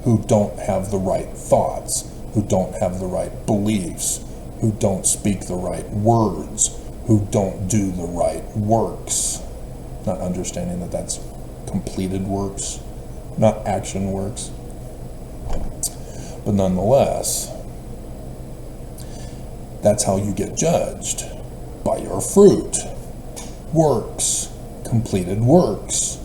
Speaker 3: who don't have the right thoughts, who don't have the right beliefs, who don't speak the right words, who don't do the right works. Not understanding that that's completed works, not action works. But nonetheless, that's how you get judged, by your fruit, works, completed works.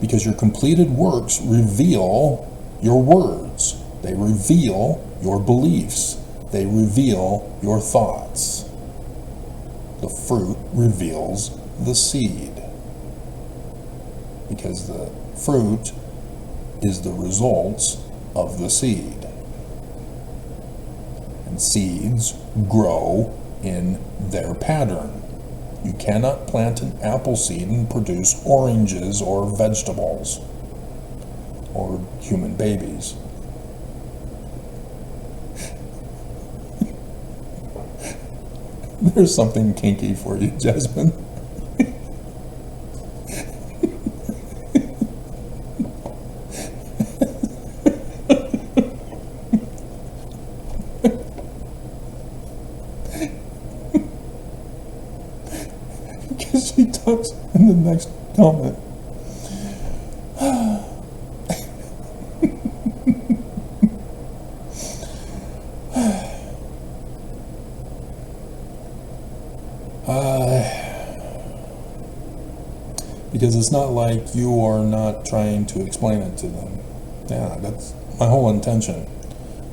Speaker 3: Because your completed works reveal your words. They reveal your beliefs. They reveal your thoughts. The fruit reveals the seed. Because the fruit is the results of the seed. And seeds grow in their pattern. You cannot plant an apple seed and produce oranges or vegetables or human babies. There's something kinky for you, Jasmine. Because she talks in the next comment. Because it's not like you are not trying to explain it to them. Yeah, that's my whole intention.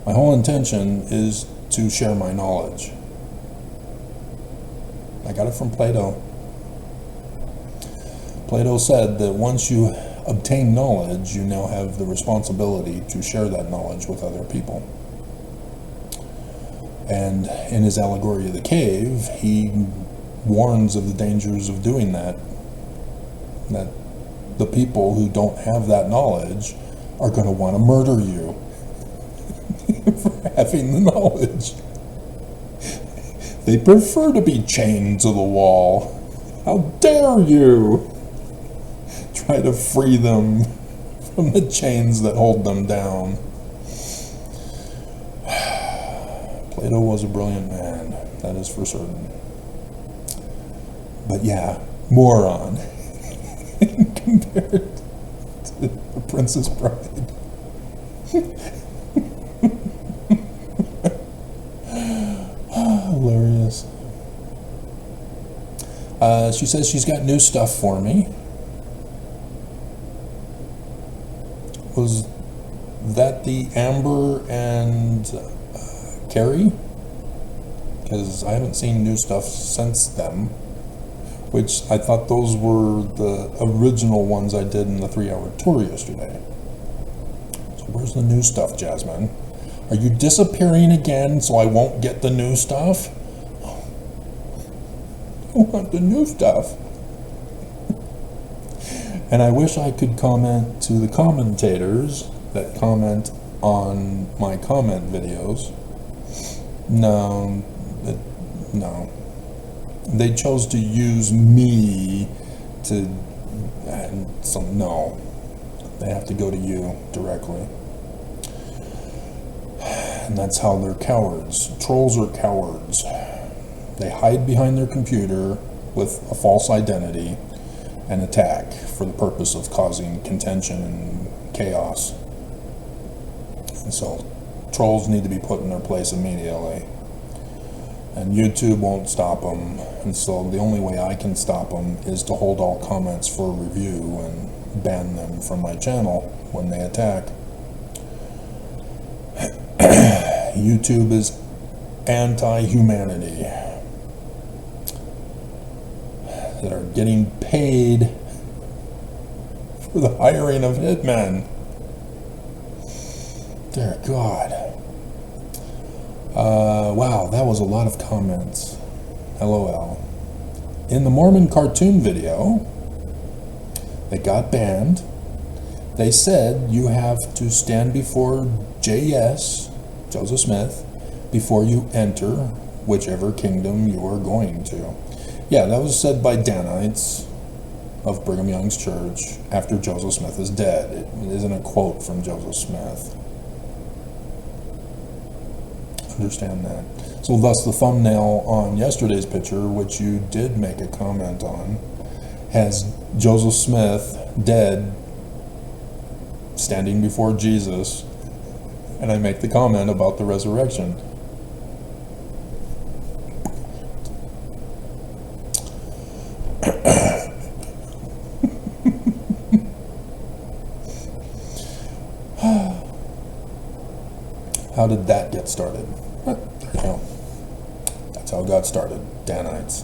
Speaker 3: My whole intention is to share my knowledge. I got it from Plato. Plato said that once you obtain knowledge, you now have the responsibility to share that knowledge with other people. And in his allegory of the cave, he warns of the dangers of doing that. That the people who don't have that knowledge are going to want to murder you for having the knowledge. They prefer to be chained to the wall. How dare you try to free them from the chains that hold them down. Plato was a brilliant man, that is for certain. But yeah, moron compared to The Princess Bride. Hilarious. She says she's got new stuff for me. Was that the Amber and Carrie? Because I haven't seen new stuff since them, which I thought those were the original ones I did in the 3-hour tour yesterday. So where's the new stuff, Jasmine? Are you disappearing again so I won't get the new stuff? I want the new stuff. And I wish I could comment to the commentators that comment on my comment videos. No. They chose to use me to, and so no. They have to go to you directly. And that's how they're cowards. Trolls are cowards. They hide behind their computer with a false identity and attack for the purpose of causing contention and chaos. And so trolls need to be put in their place immediately. And YouTube won't stop them. And so the only way I can stop them is to hold all comments for review and ban them from my channel when they attack. YouTube is anti-humanity. That are getting paid for the hiring of hitmen. Dear God. Wow, that was a lot of comments. LOL. In the Mormon cartoon video, they got banned. They said you have to stand before JS, Joseph Smith, before you enter whichever kingdom you are going to. Yeah, that was said by Danites. of Brigham Young's church after Joseph Smith is dead. It isn't a quote from Joseph Smith. Understand that. So thus the thumbnail on yesterday's picture, which you did make a comment on, has Joseph Smith dead, standing before Jesus, and I make the comment about the resurrection. How did that get started? There you go. That's how it got started. Danites.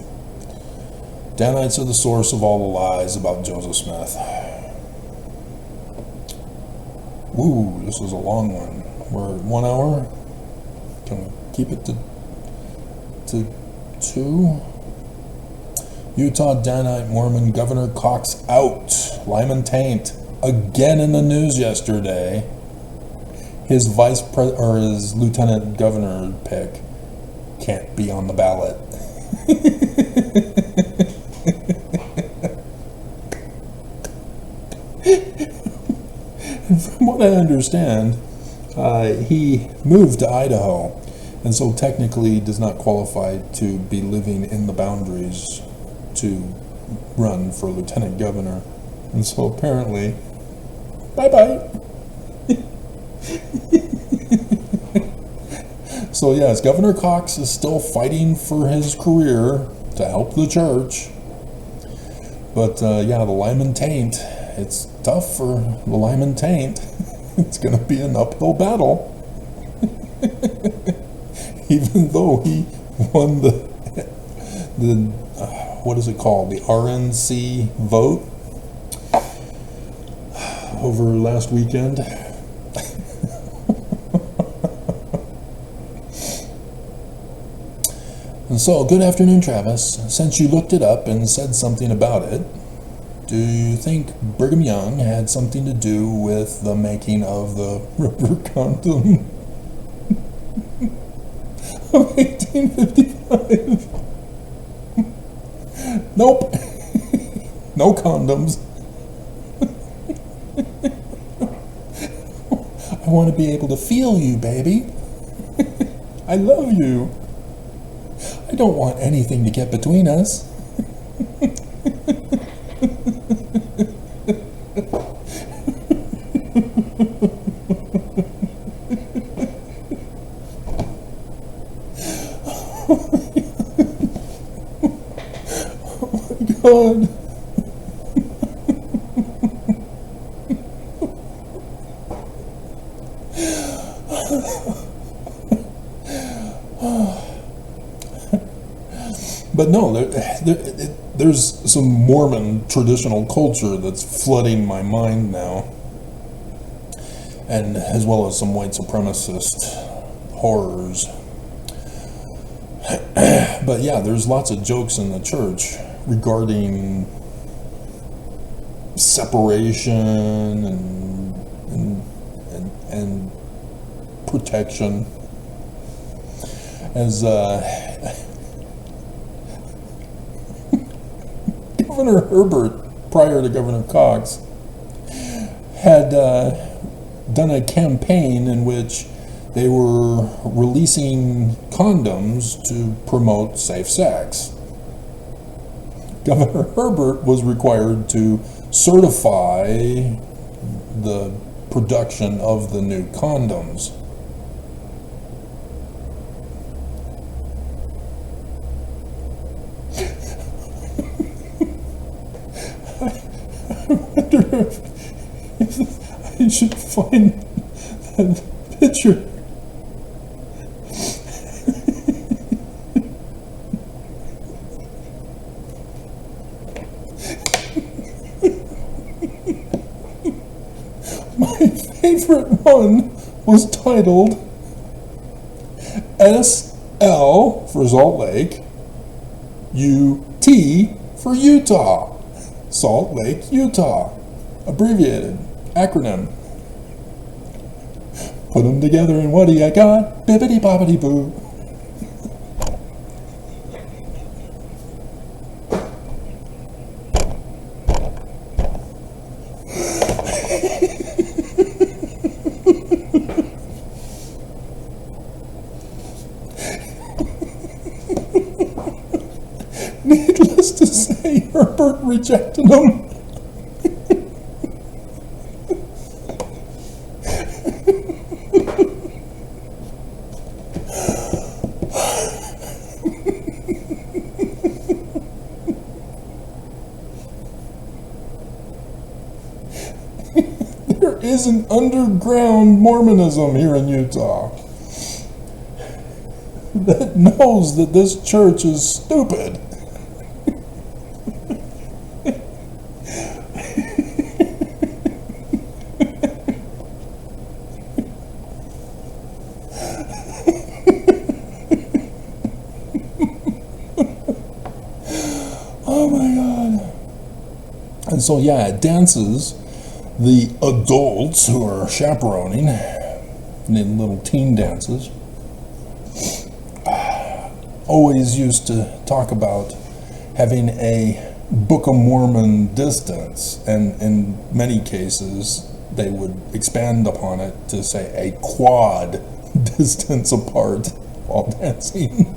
Speaker 3: Danites are the source of all the lies about Joseph Smith. Ooh, this was a long one. We're at 1 hour. Can we keep it to 2? Utah Danite Mormon Governor Cox out. Lyman Taint again in the news yesterday. His his lieutenant governor pick can't be on the ballot. And from what I understand, he moved to Idaho, and so technically does not qualify to be living in the boundaries to run for lieutenant governor. And so apparently, bye-bye. So yes, Governor Cox is still fighting for his career to help the church. But yeah, the Lyman Taint, it's tough for the Lyman Taint. It's going to be an uphill battle. Even though he won the what is it called? The RNC vote over last weekend. And so, good afternoon, Travis. Since you looked it up and said something about it, do you think Brigham Young had something to do with the making of the rubber condom of 1855? Nope. No condoms. I want to be able to feel you, baby. I love you. I don't want anything to get between us. Oh my God. But no, there's some Mormon traditional culture that's flooding my mind now, and as well as some white supremacist horrors. But yeah, there's lots of jokes in the church regarding separation and protection. As Governor Herbert, prior to Governor Cox, had done a campaign in which they were releasing condoms to promote safe sex. Governor Herbert was required to certify the production of the new condoms. I wonder if I should find that picture. My favorite one was titled SL for Salt Lake, UT for Utah. Salt Lake, Utah. Abbreviated. Acronym. Put them together and what do you got? Bibbidi bobbidi boo. Needless to say, Herbert rejected him. There is an underground Mormonism here in Utah that knows that this church is stupid. Oh my God. And so, yeah, at dances, the adults who are chaperoning, in little teen dances, always used to talk about having a Book of Mormon distance, and in many cases they would expand upon it to say a quad distance apart while dancing.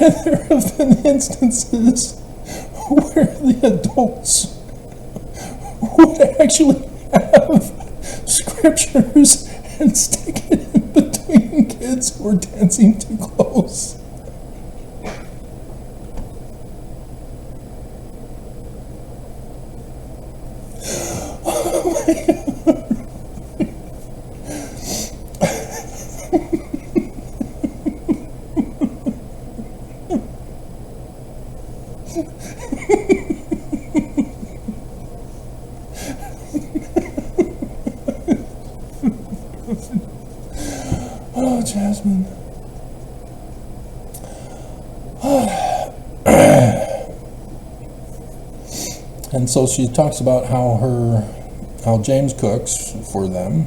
Speaker 3: And there have been instances where the adults would actually have scriptures and stick it in between kids who are dancing too close. Oh my God. Oh, Jasmine. And so she talks about how James cooks for them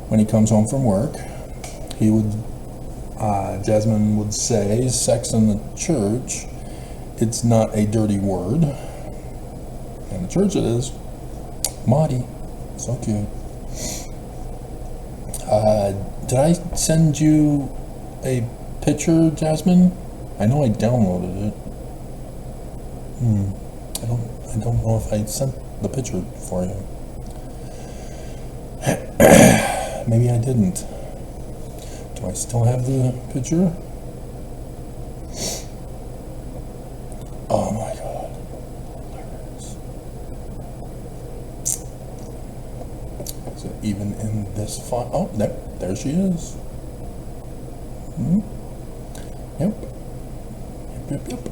Speaker 3: when he comes home from work. He would, Jasmine would say, sex in the church, it's not a dirty word. In the church it is. Maudie, so cute. Did I send you a picture, Jasmine? I know I downloaded it. I don't know if I sent the picture for you. Maybe I didn't. Do I still have the picture? Oh my God. Is it even in this file? Oh, there she is. Yep. Yep.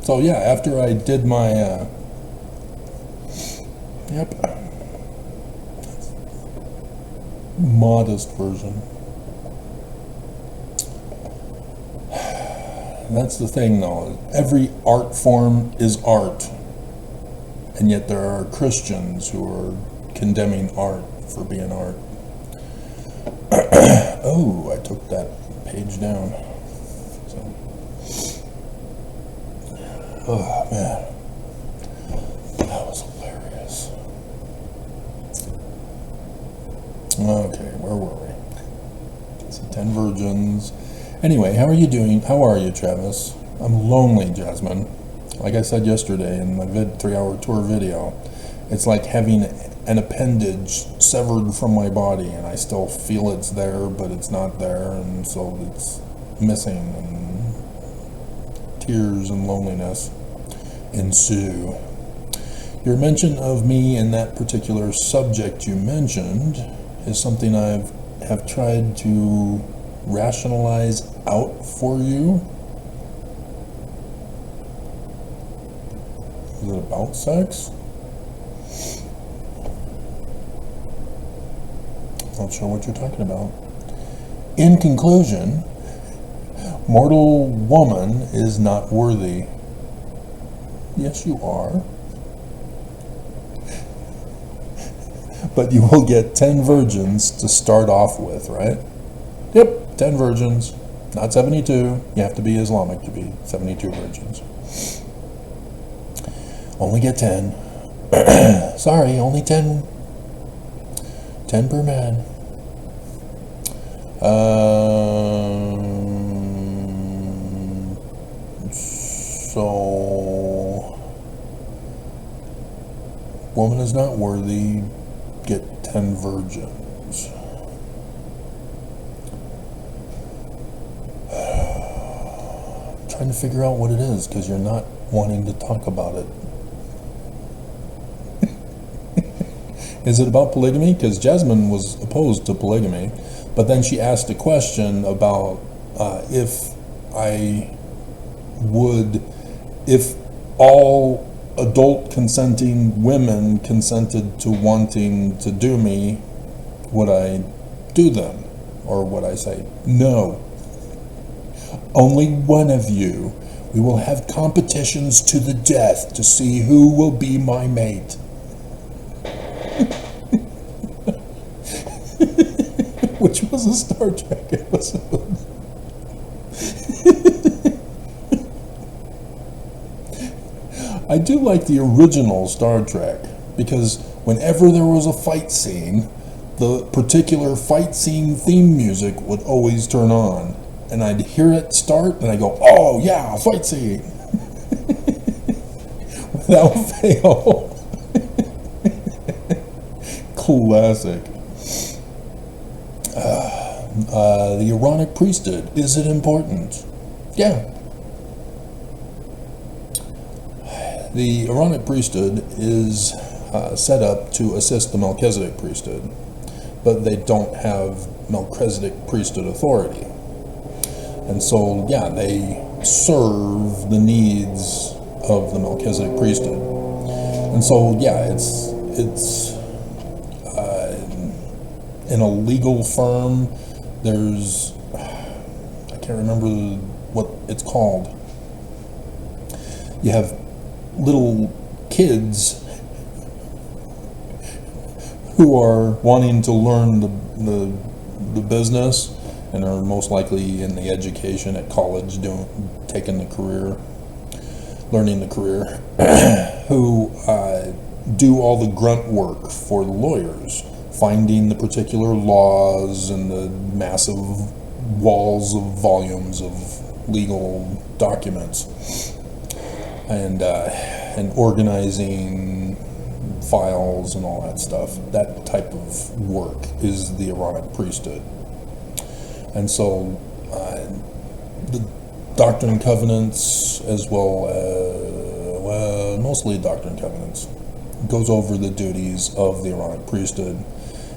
Speaker 3: So yeah, after I did my, modest version. That's the thing though, every art form is art, and yet there are Christians who are condemning art for being art. Oh, I took that page down. So. Oh man, that was hilarious. Okay, where were we? So 10 virgins. Anyway, how are you doing? How are you, Travis? I'm lonely, Jasmine. Like I said yesterday in my 3-hour tour video, it's like having an appendage severed from my body, and I still feel it's there, but it's not there, and so it's missing, and tears and loneliness ensue. Your mention of me and that particular subject you mentioned is something I have tried to rationalize out for you. Is it about sex? Not sure what you're talking about. In conclusion, mortal woman is not worthy. Yes, you are. But you will get 10 virgins to start off with, right? Yep, 10 virgins. Not 72. You have to be Islamic to be 72 virgins. Only get 10. Sorry, only 10. 10 per man. So, woman is not worthy, get 10 virgins. Trying to figure out what it is, because you're not wanting to talk about it. Is it about polygamy? Because Jasmine was opposed to polygamy, but then she asked a question about if all adult consenting women consented to wanting to do me, would I do them? Or would I say, no, only one of you. We will have competitions to the death to see who will be my mate. Which was a Star Trek episode. I do like the original Star Trek, because whenever there was a fight scene, the particular fight scene theme music would always turn on. And I'd hear it start, and I go, oh yeah, fight scene. Without fail. Classic. The Aaronic priesthood, is it important? Yeah. The Aaronic priesthood is set up to assist the Melchizedek priesthood, but they don't have Melchizedek priesthood authority. And so, yeah, they serve the needs of the Melchizedek priesthood. And so, yeah, it's in a legal firm, there's, I can't remember what it's called. You have little kids who are wanting to learn the business and are most likely in the education at college, taking the career, learning the career, who do all the grunt work for the lawyers, finding the particular laws and the massive walls of volumes of legal documents, and organizing files and all that stuff. That type of work is the Aaronic priesthood. And so the Doctrine and Covenants, as well as, mostly Doctrine and Covenants, goes over the duties of the Aaronic priesthood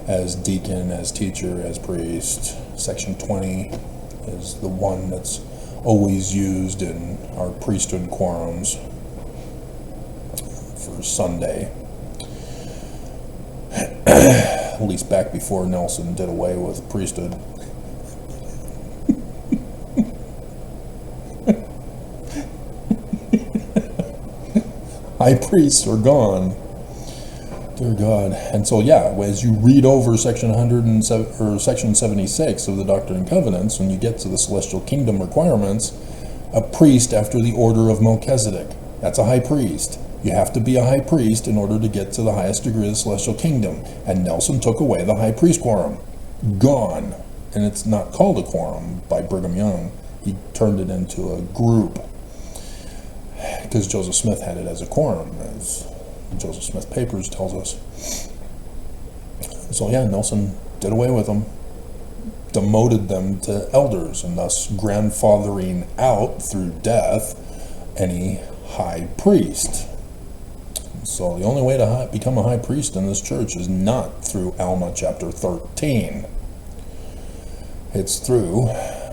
Speaker 3: as deacon, as teacher, as priest. Section 20 is the one that's always used in our priesthood quorums for Sunday. At least back before Nelson did away with priesthood. High priests are gone. Dear God. And so, yeah, as you read over section 107 or section 76 of the Doctrine and Covenants, when you get to the celestial kingdom requirements, a priest after the order of Melchizedek. That's a high priest. You have to be a high priest in order to get to the highest degree of the celestial kingdom. And Nelson took away the high priest quorum. Gone. And it's not called a quorum by Brigham Young. He turned it into a group, because Joseph Smith had it as a quorum, as Joseph Smith Papers tells us. So yeah, Nelson did away with them, demoted them to elders, and thus grandfathering out through death any high priest. So the only way to become a high priest in this church is not through Alma chapter 13. It's through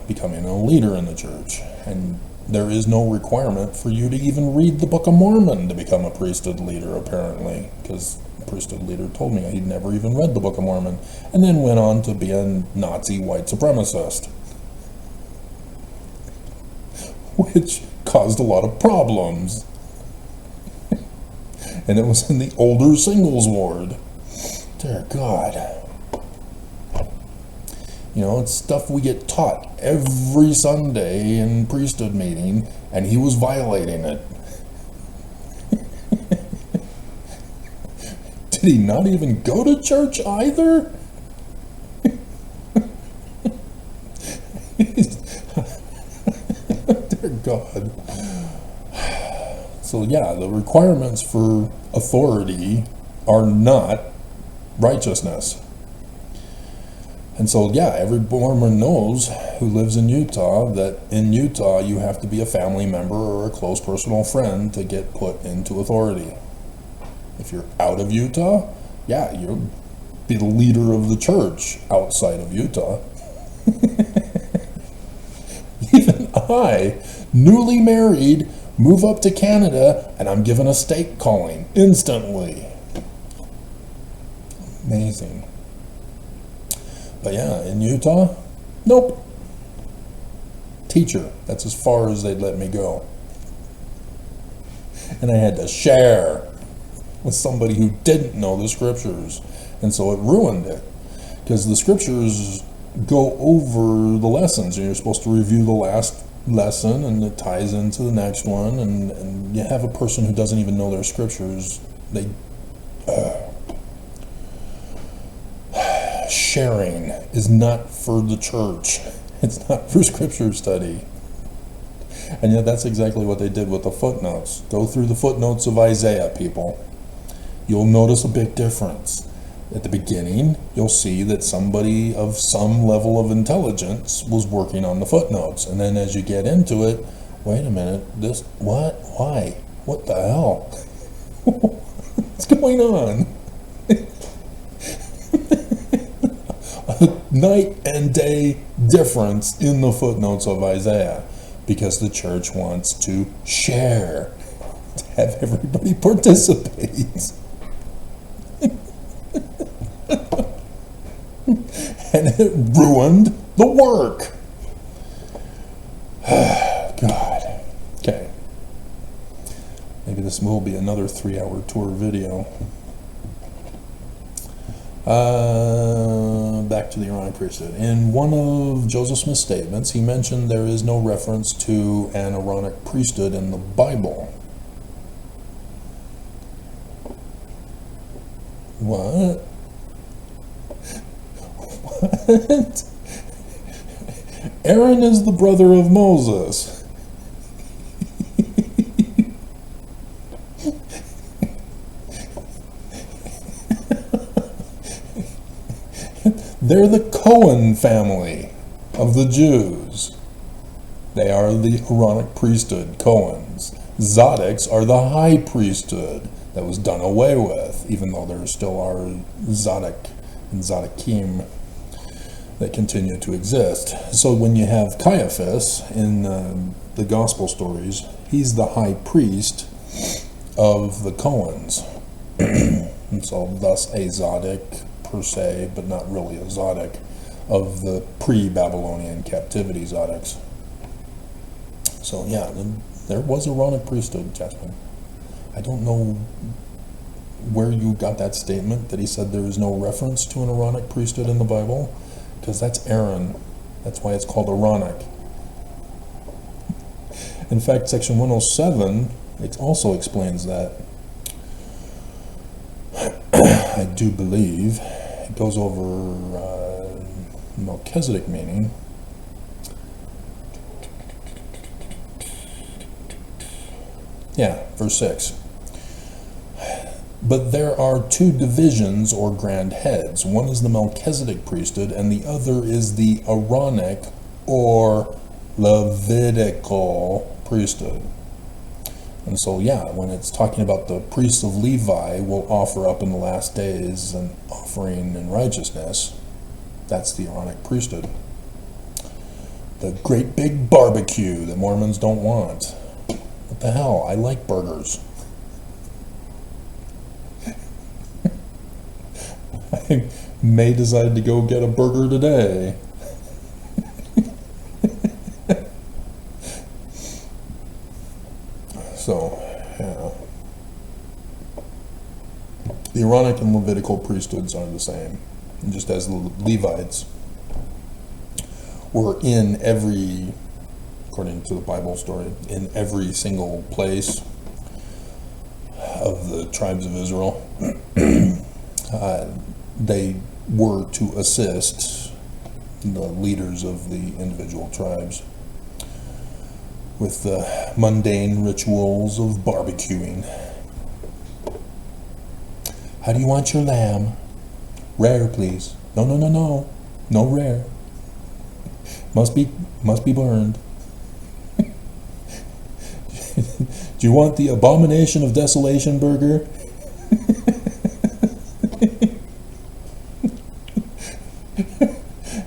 Speaker 3: becoming a leader in the church. And there is no requirement for you to even read the Book of Mormon to become a priesthood leader, apparently, because the priesthood leader told me he'd never even read the Book of Mormon, and then went on to be a Nazi white supremacist, which caused a lot of problems. And it was in the older singles ward. Dear God. You know, it's stuff we get taught every Sunday in priesthood meeting, and he was violating it. Did he not even go to church either? Dear God. So yeah, the requirements for authority are not righteousness. And so yeah, every Mormon knows who lives in Utah that in Utah you have to be a family member or a close personal friend to get put into authority. If you're out of Utah, yeah, you'll be the leader of the church outside of Utah. Even I, newly married, move up to Canada and I'm given a stake calling instantly. Amazing. But yeah, in Utah, nope. Teacher, that's as far as they'd let me go. And I had to share with somebody who didn't know the scriptures. And so it ruined it. Because the scriptures go over the lessons, and you're supposed to review the last lesson, and it ties into the next one, and you have a person who doesn't even know their scriptures. They sharing is not for the church. It's not for scripture study. And yet that's exactly what they did with the footnotes. Go through the footnotes of Isaiah, people. You'll notice a big difference. At the beginning, you'll see that somebody of some level of intelligence was working on the footnotes. And then as you get into it, wait a minute, this, what, why, what the hell? What's going on? A night and day difference in the footnotes of Isaiah, because the church wants to share, to have everybody participate. And it ruined the work. God. Okay. Maybe this will be another 3-hour tour video. Back to the Aaronic priesthood. In one of Joseph Smith's statements, he mentioned there is no reference to an Aaronic priesthood in the Bible. What? What? Aaron is the brother of Moses. They're the Cohen family of the Jews. They are the Aaronic priesthood, Cohens. Zadoks are the high priesthood that was done away with, even though there still are Zadok and Zadokim that continue to exist. So when you have Caiaphas in the gospel stories, he's the high priest of the Cohens. And so thus a Zadok per se, but not really a Zadok, of the pre-Babylonian captivity Zadoks. So yeah, there was a Aaronic priesthood, Jasmine. I don't know where you got that statement that he said there is no reference to an Aaronic priesthood in the Bible, because that's Aaron. That's why it's called Aaronic. In fact, section 107, it also explains that. I do believe it goes over Melchizedek meaning. Yeah, verse 6. But there are two divisions or grand heads. One is the Melchizedek priesthood, and the other is the Aaronic or Levitical priesthood. And so, yeah, when it's talking about the priests of Levi will offer up in the last days an offering in righteousness, that's the Aaronic priesthood. The great big barbecue that Mormons don't want. What the hell? I like burgers. I may decide to go get a burger today. So, yeah. The Aaronic and Levitical priesthoods are the same, just as the Levites. were in every, according to the Bible story, in every single place of the tribes of Israel. They were to assist the leaders of the individual tribes with the mundane rituals of barbecuing. How do you want your lamb? Rare, please. No, no, no, no. No rare. Must be burned. Do you want the abomination of desolation burger?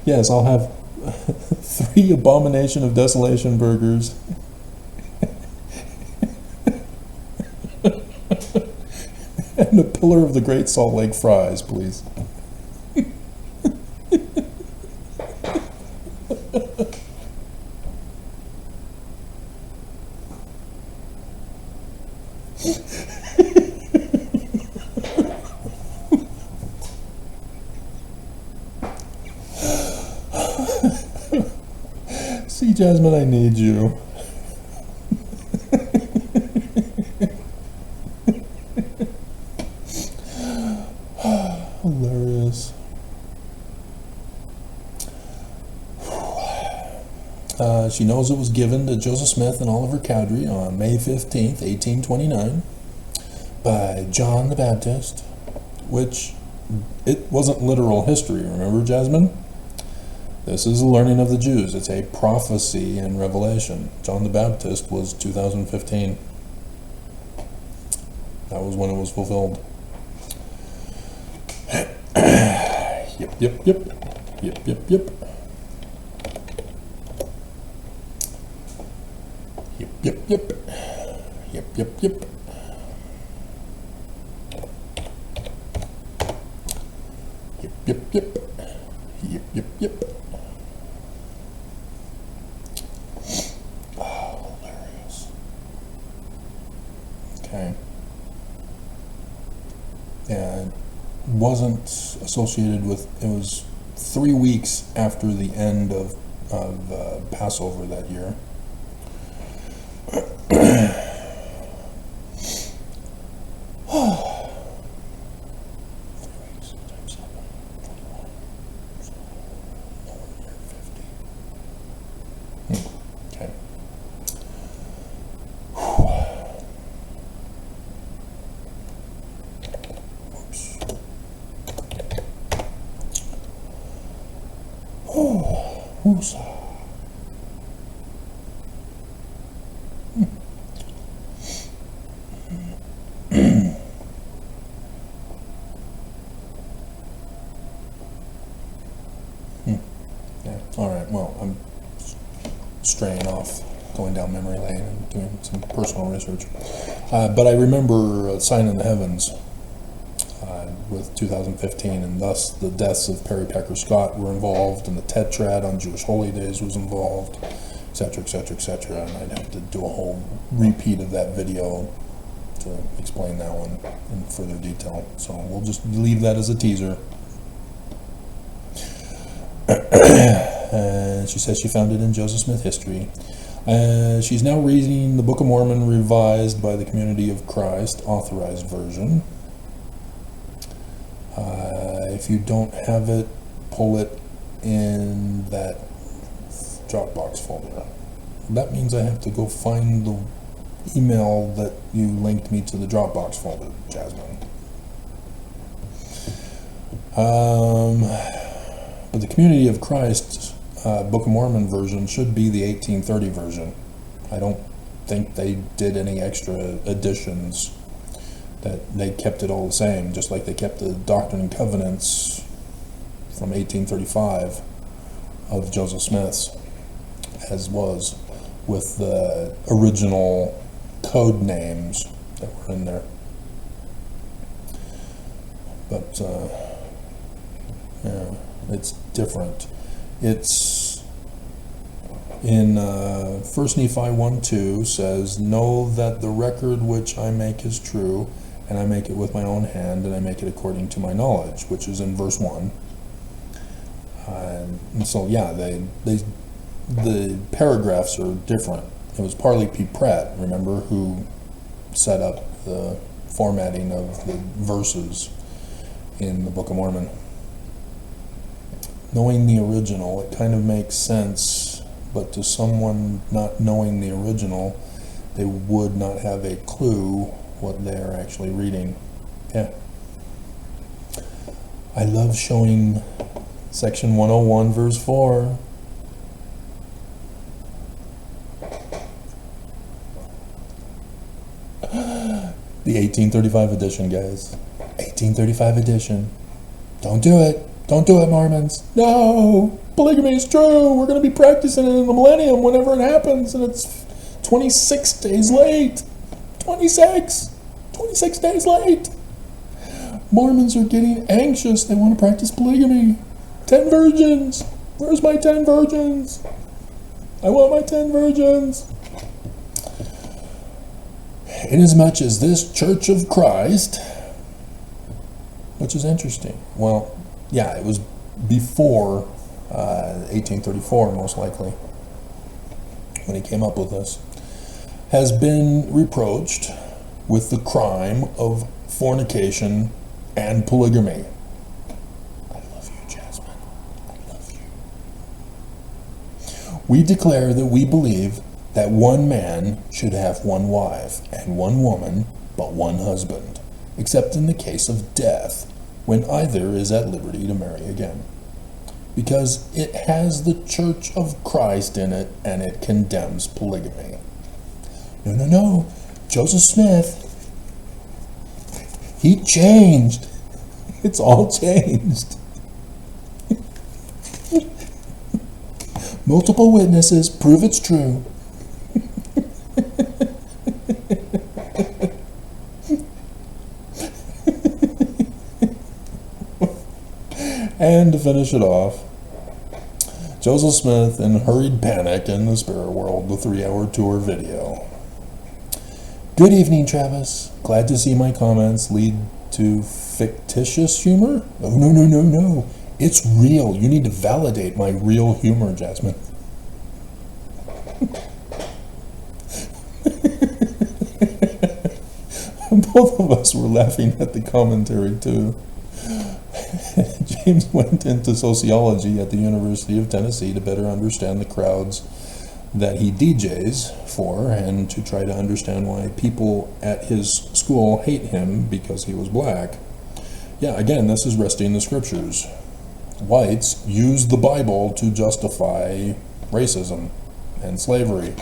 Speaker 3: Yes, I'll have 3 abomination of desolation burgers. And a pillar of the Great Salt Lake fries, please. See, Jasmine, I need you. Hilarious. She knows it was given to Joseph Smith and Oliver Cowdery on May 15th, 1829 by John the Baptist, which it wasn't literal history, remember, Jasmine? This is the learning of the Jews. It's a prophecy and revelation. John the Baptist was 2015. That was when it was fulfilled. Yep, yep, yep. Yep, yep, yep. Yep, yep, yep. Yep, yep, yep. Yep, yep, yep. Yep, yep, yep. Oh, hilarious. Okay. And wasn't associated with, it was 3 weeks after the end of Passover that year. Okay. Oops. Oh, oops. Yeah. All right. Well, I'm straying off, going down memory lane and doing some personal research. But I remember Sign in the Heavens with 2015, and thus the deaths of Perry Pecker Scott were involved, and the Tetrad on Jewish Holy Days was involved, etc., etc., etc. And I'd have to do a whole repeat of that video to explain that one in further detail. So we'll just leave that as a teaser. She says she found it in Joseph Smith history. She's now reading the Book of Mormon revised by the Community of Christ, authorized version. If you don't have it, pull it in that Dropbox folder. That means I have to go find the email that you linked me to the Dropbox folder, Jasmine. But the Community of Christ Book of Mormon version should be the 1830 version. I don't think they did any extra additions. That they kept it all the same, just like they kept the Doctrine and Covenants from 1835 of Joseph Smith's, as was, with the original code names that were in there. But yeah, it's different. It's in 1 Nephi 1:2 says, "Know that the record which I make is true, and I make it with my own hand, and I make it according to my knowledge," which is in verse 1. And so, yeah, the paragraphs are different. It was Parley P. Pratt, remember, who set up the formatting of the verses in the Book of Mormon. Knowing the original, it kind of makes sense, but to someone not knowing the original, they would not have a clue what they're actually reading. Yeah. I love showing section 101, verse 4. The 1835 edition, guys. 1835 edition. Don't do it. Don't do it, Mormons. No! Polygamy is true. We're going to be practicing it in the millennium whenever it happens, and it's 26 days late. 26 days late. Mormons are getting anxious. They want to practice polygamy. 10 virgins. Where's my 10 virgins? I want my 10 virgins. Inasmuch as this Church of Christ, which is interesting. Well, yeah, it was before 1834, most likely, when he came up with this, has been reproached with the crime of fornication and polygamy. I love you, Jasmine. I love you. We declare that we believe that one man should have one wife, and one woman, but one husband, except in the case of death, when either is at liberty to marry again. Because it has the Church of Christ in it, and it condemns polygamy. No. Joseph Smith, he changed. It's all changed. Multiple witnesses prove it's true. And to finish it off, Joseph Smith in Hurried Panic in the Spirit World, the 3-hour tour video. Good evening, Travis. Glad to see my comments lead to fictitious humor? Oh, no. It's real. You need to validate my real humor, Jasmine. Both of us were laughing at the commentary, too. James went into sociology at the University of Tennessee to better understand the crowds that he DJs for and to try to understand why people at his school hate him because he was black. Yeah, again, this is resting the scriptures. Whites use the Bible to justify racism and slavery.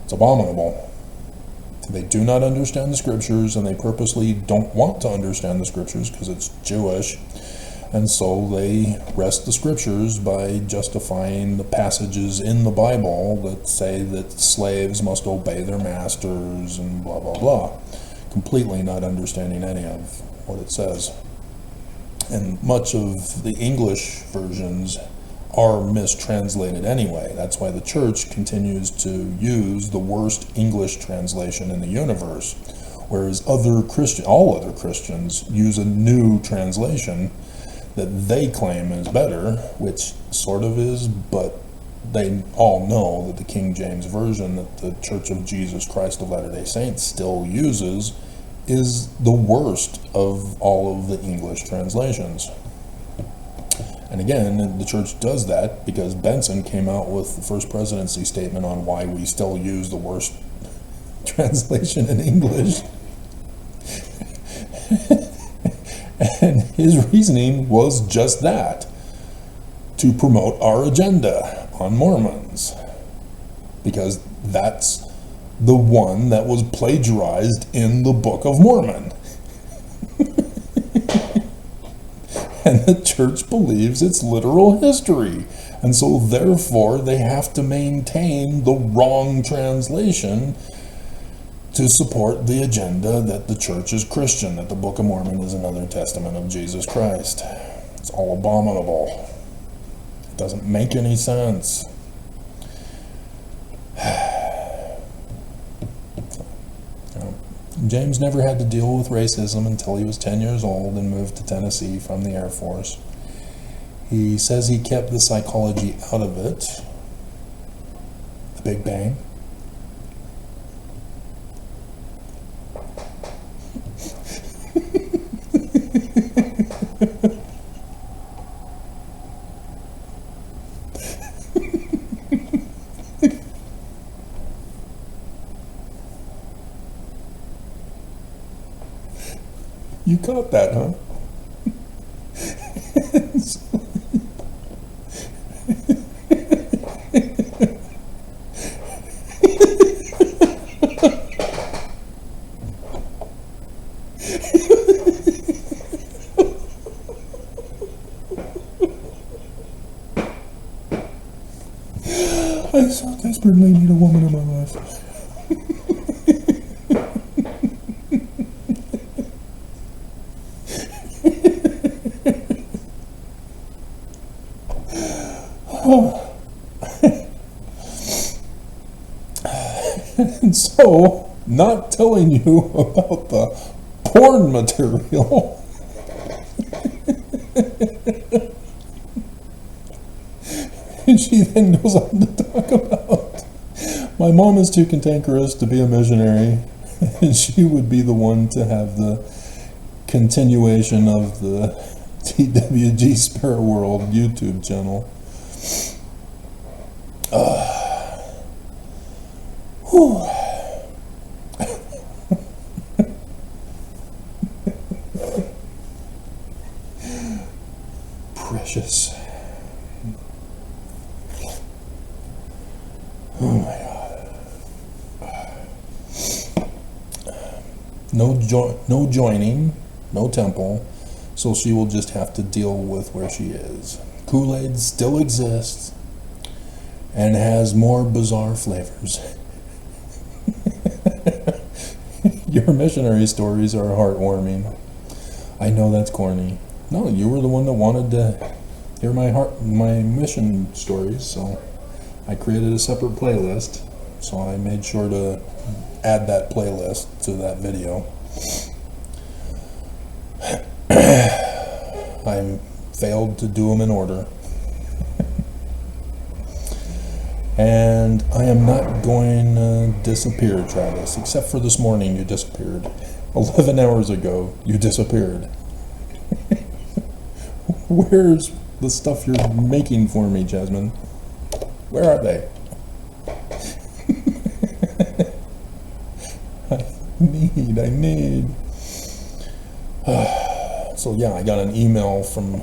Speaker 3: It's abominable. They do not understand the scriptures, and they purposely don't want to understand the scriptures because it's Jewish, and so they wrest the scriptures by justifying the passages in the Bible that say that slaves must obey their masters and blah, blah, blah, completely not understanding any of what it says. And much of the English versions are mistranslated anyway. That's why the church continues to use the worst English translation in the universe, whereas all other Christians use a new translation that they claim is better, which sort of is, but they all know that the King James Version that the Church of Jesus Christ of Latter-day Saints still uses is the worst of all of the English translations. And again, the church does that because Benson came out with the First Presidency statement on why we still use the worst translation in English. And his reasoning was just that, to promote our agenda on Mormons, because that's the one that was plagiarized in the Book of Mormon. And the church believes it's literal history, and so therefore they have to maintain the wrong translation to support the agenda that the church is Christian, that the Book of Mormon is another testament of Jesus Christ. It's all abominable. It doesn't make any sense. James never had to deal with racism until he was 10 years old and moved to Tennessee from the Air Force. He says he kept the psychology out of it. The Big Bang. You caught that, huh? I so desperately need a woman in my life. And so, not telling you about the porn material. And she then goes on to talk about, my mom is too cantankerous to be a missionary, and she would be the one to have the continuation of the TWG Spirit World YouTube channel. Precious. Oh my God. No joining, no temple, so she will just have to deal with where she is. Kool-Aid still exists and has more bizarre flavors. Your missionary stories are heartwarming. I know that's corny. No, you were the one that wanted to hear my mission stories, so I created a separate playlist. So I made sure to add that playlist to that video. I failed to do them in order. And I am not going to disappear, Travis, except for this morning you disappeared. 11 hours ago, you disappeared. Where's the stuff you're making for me, Jasmine? Where are they? I need. So yeah, I got an email from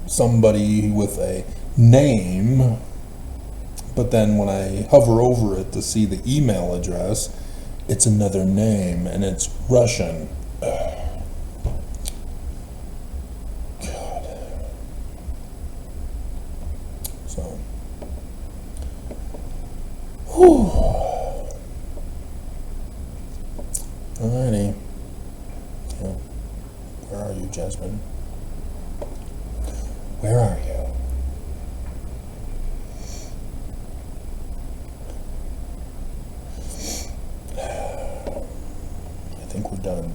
Speaker 3: somebody with a name, but then when I hover over it to see the email address, it's another name, and it's Russian. So, alrighty. Yeah. Where are you, Jasmine? Where are you? I think we're done.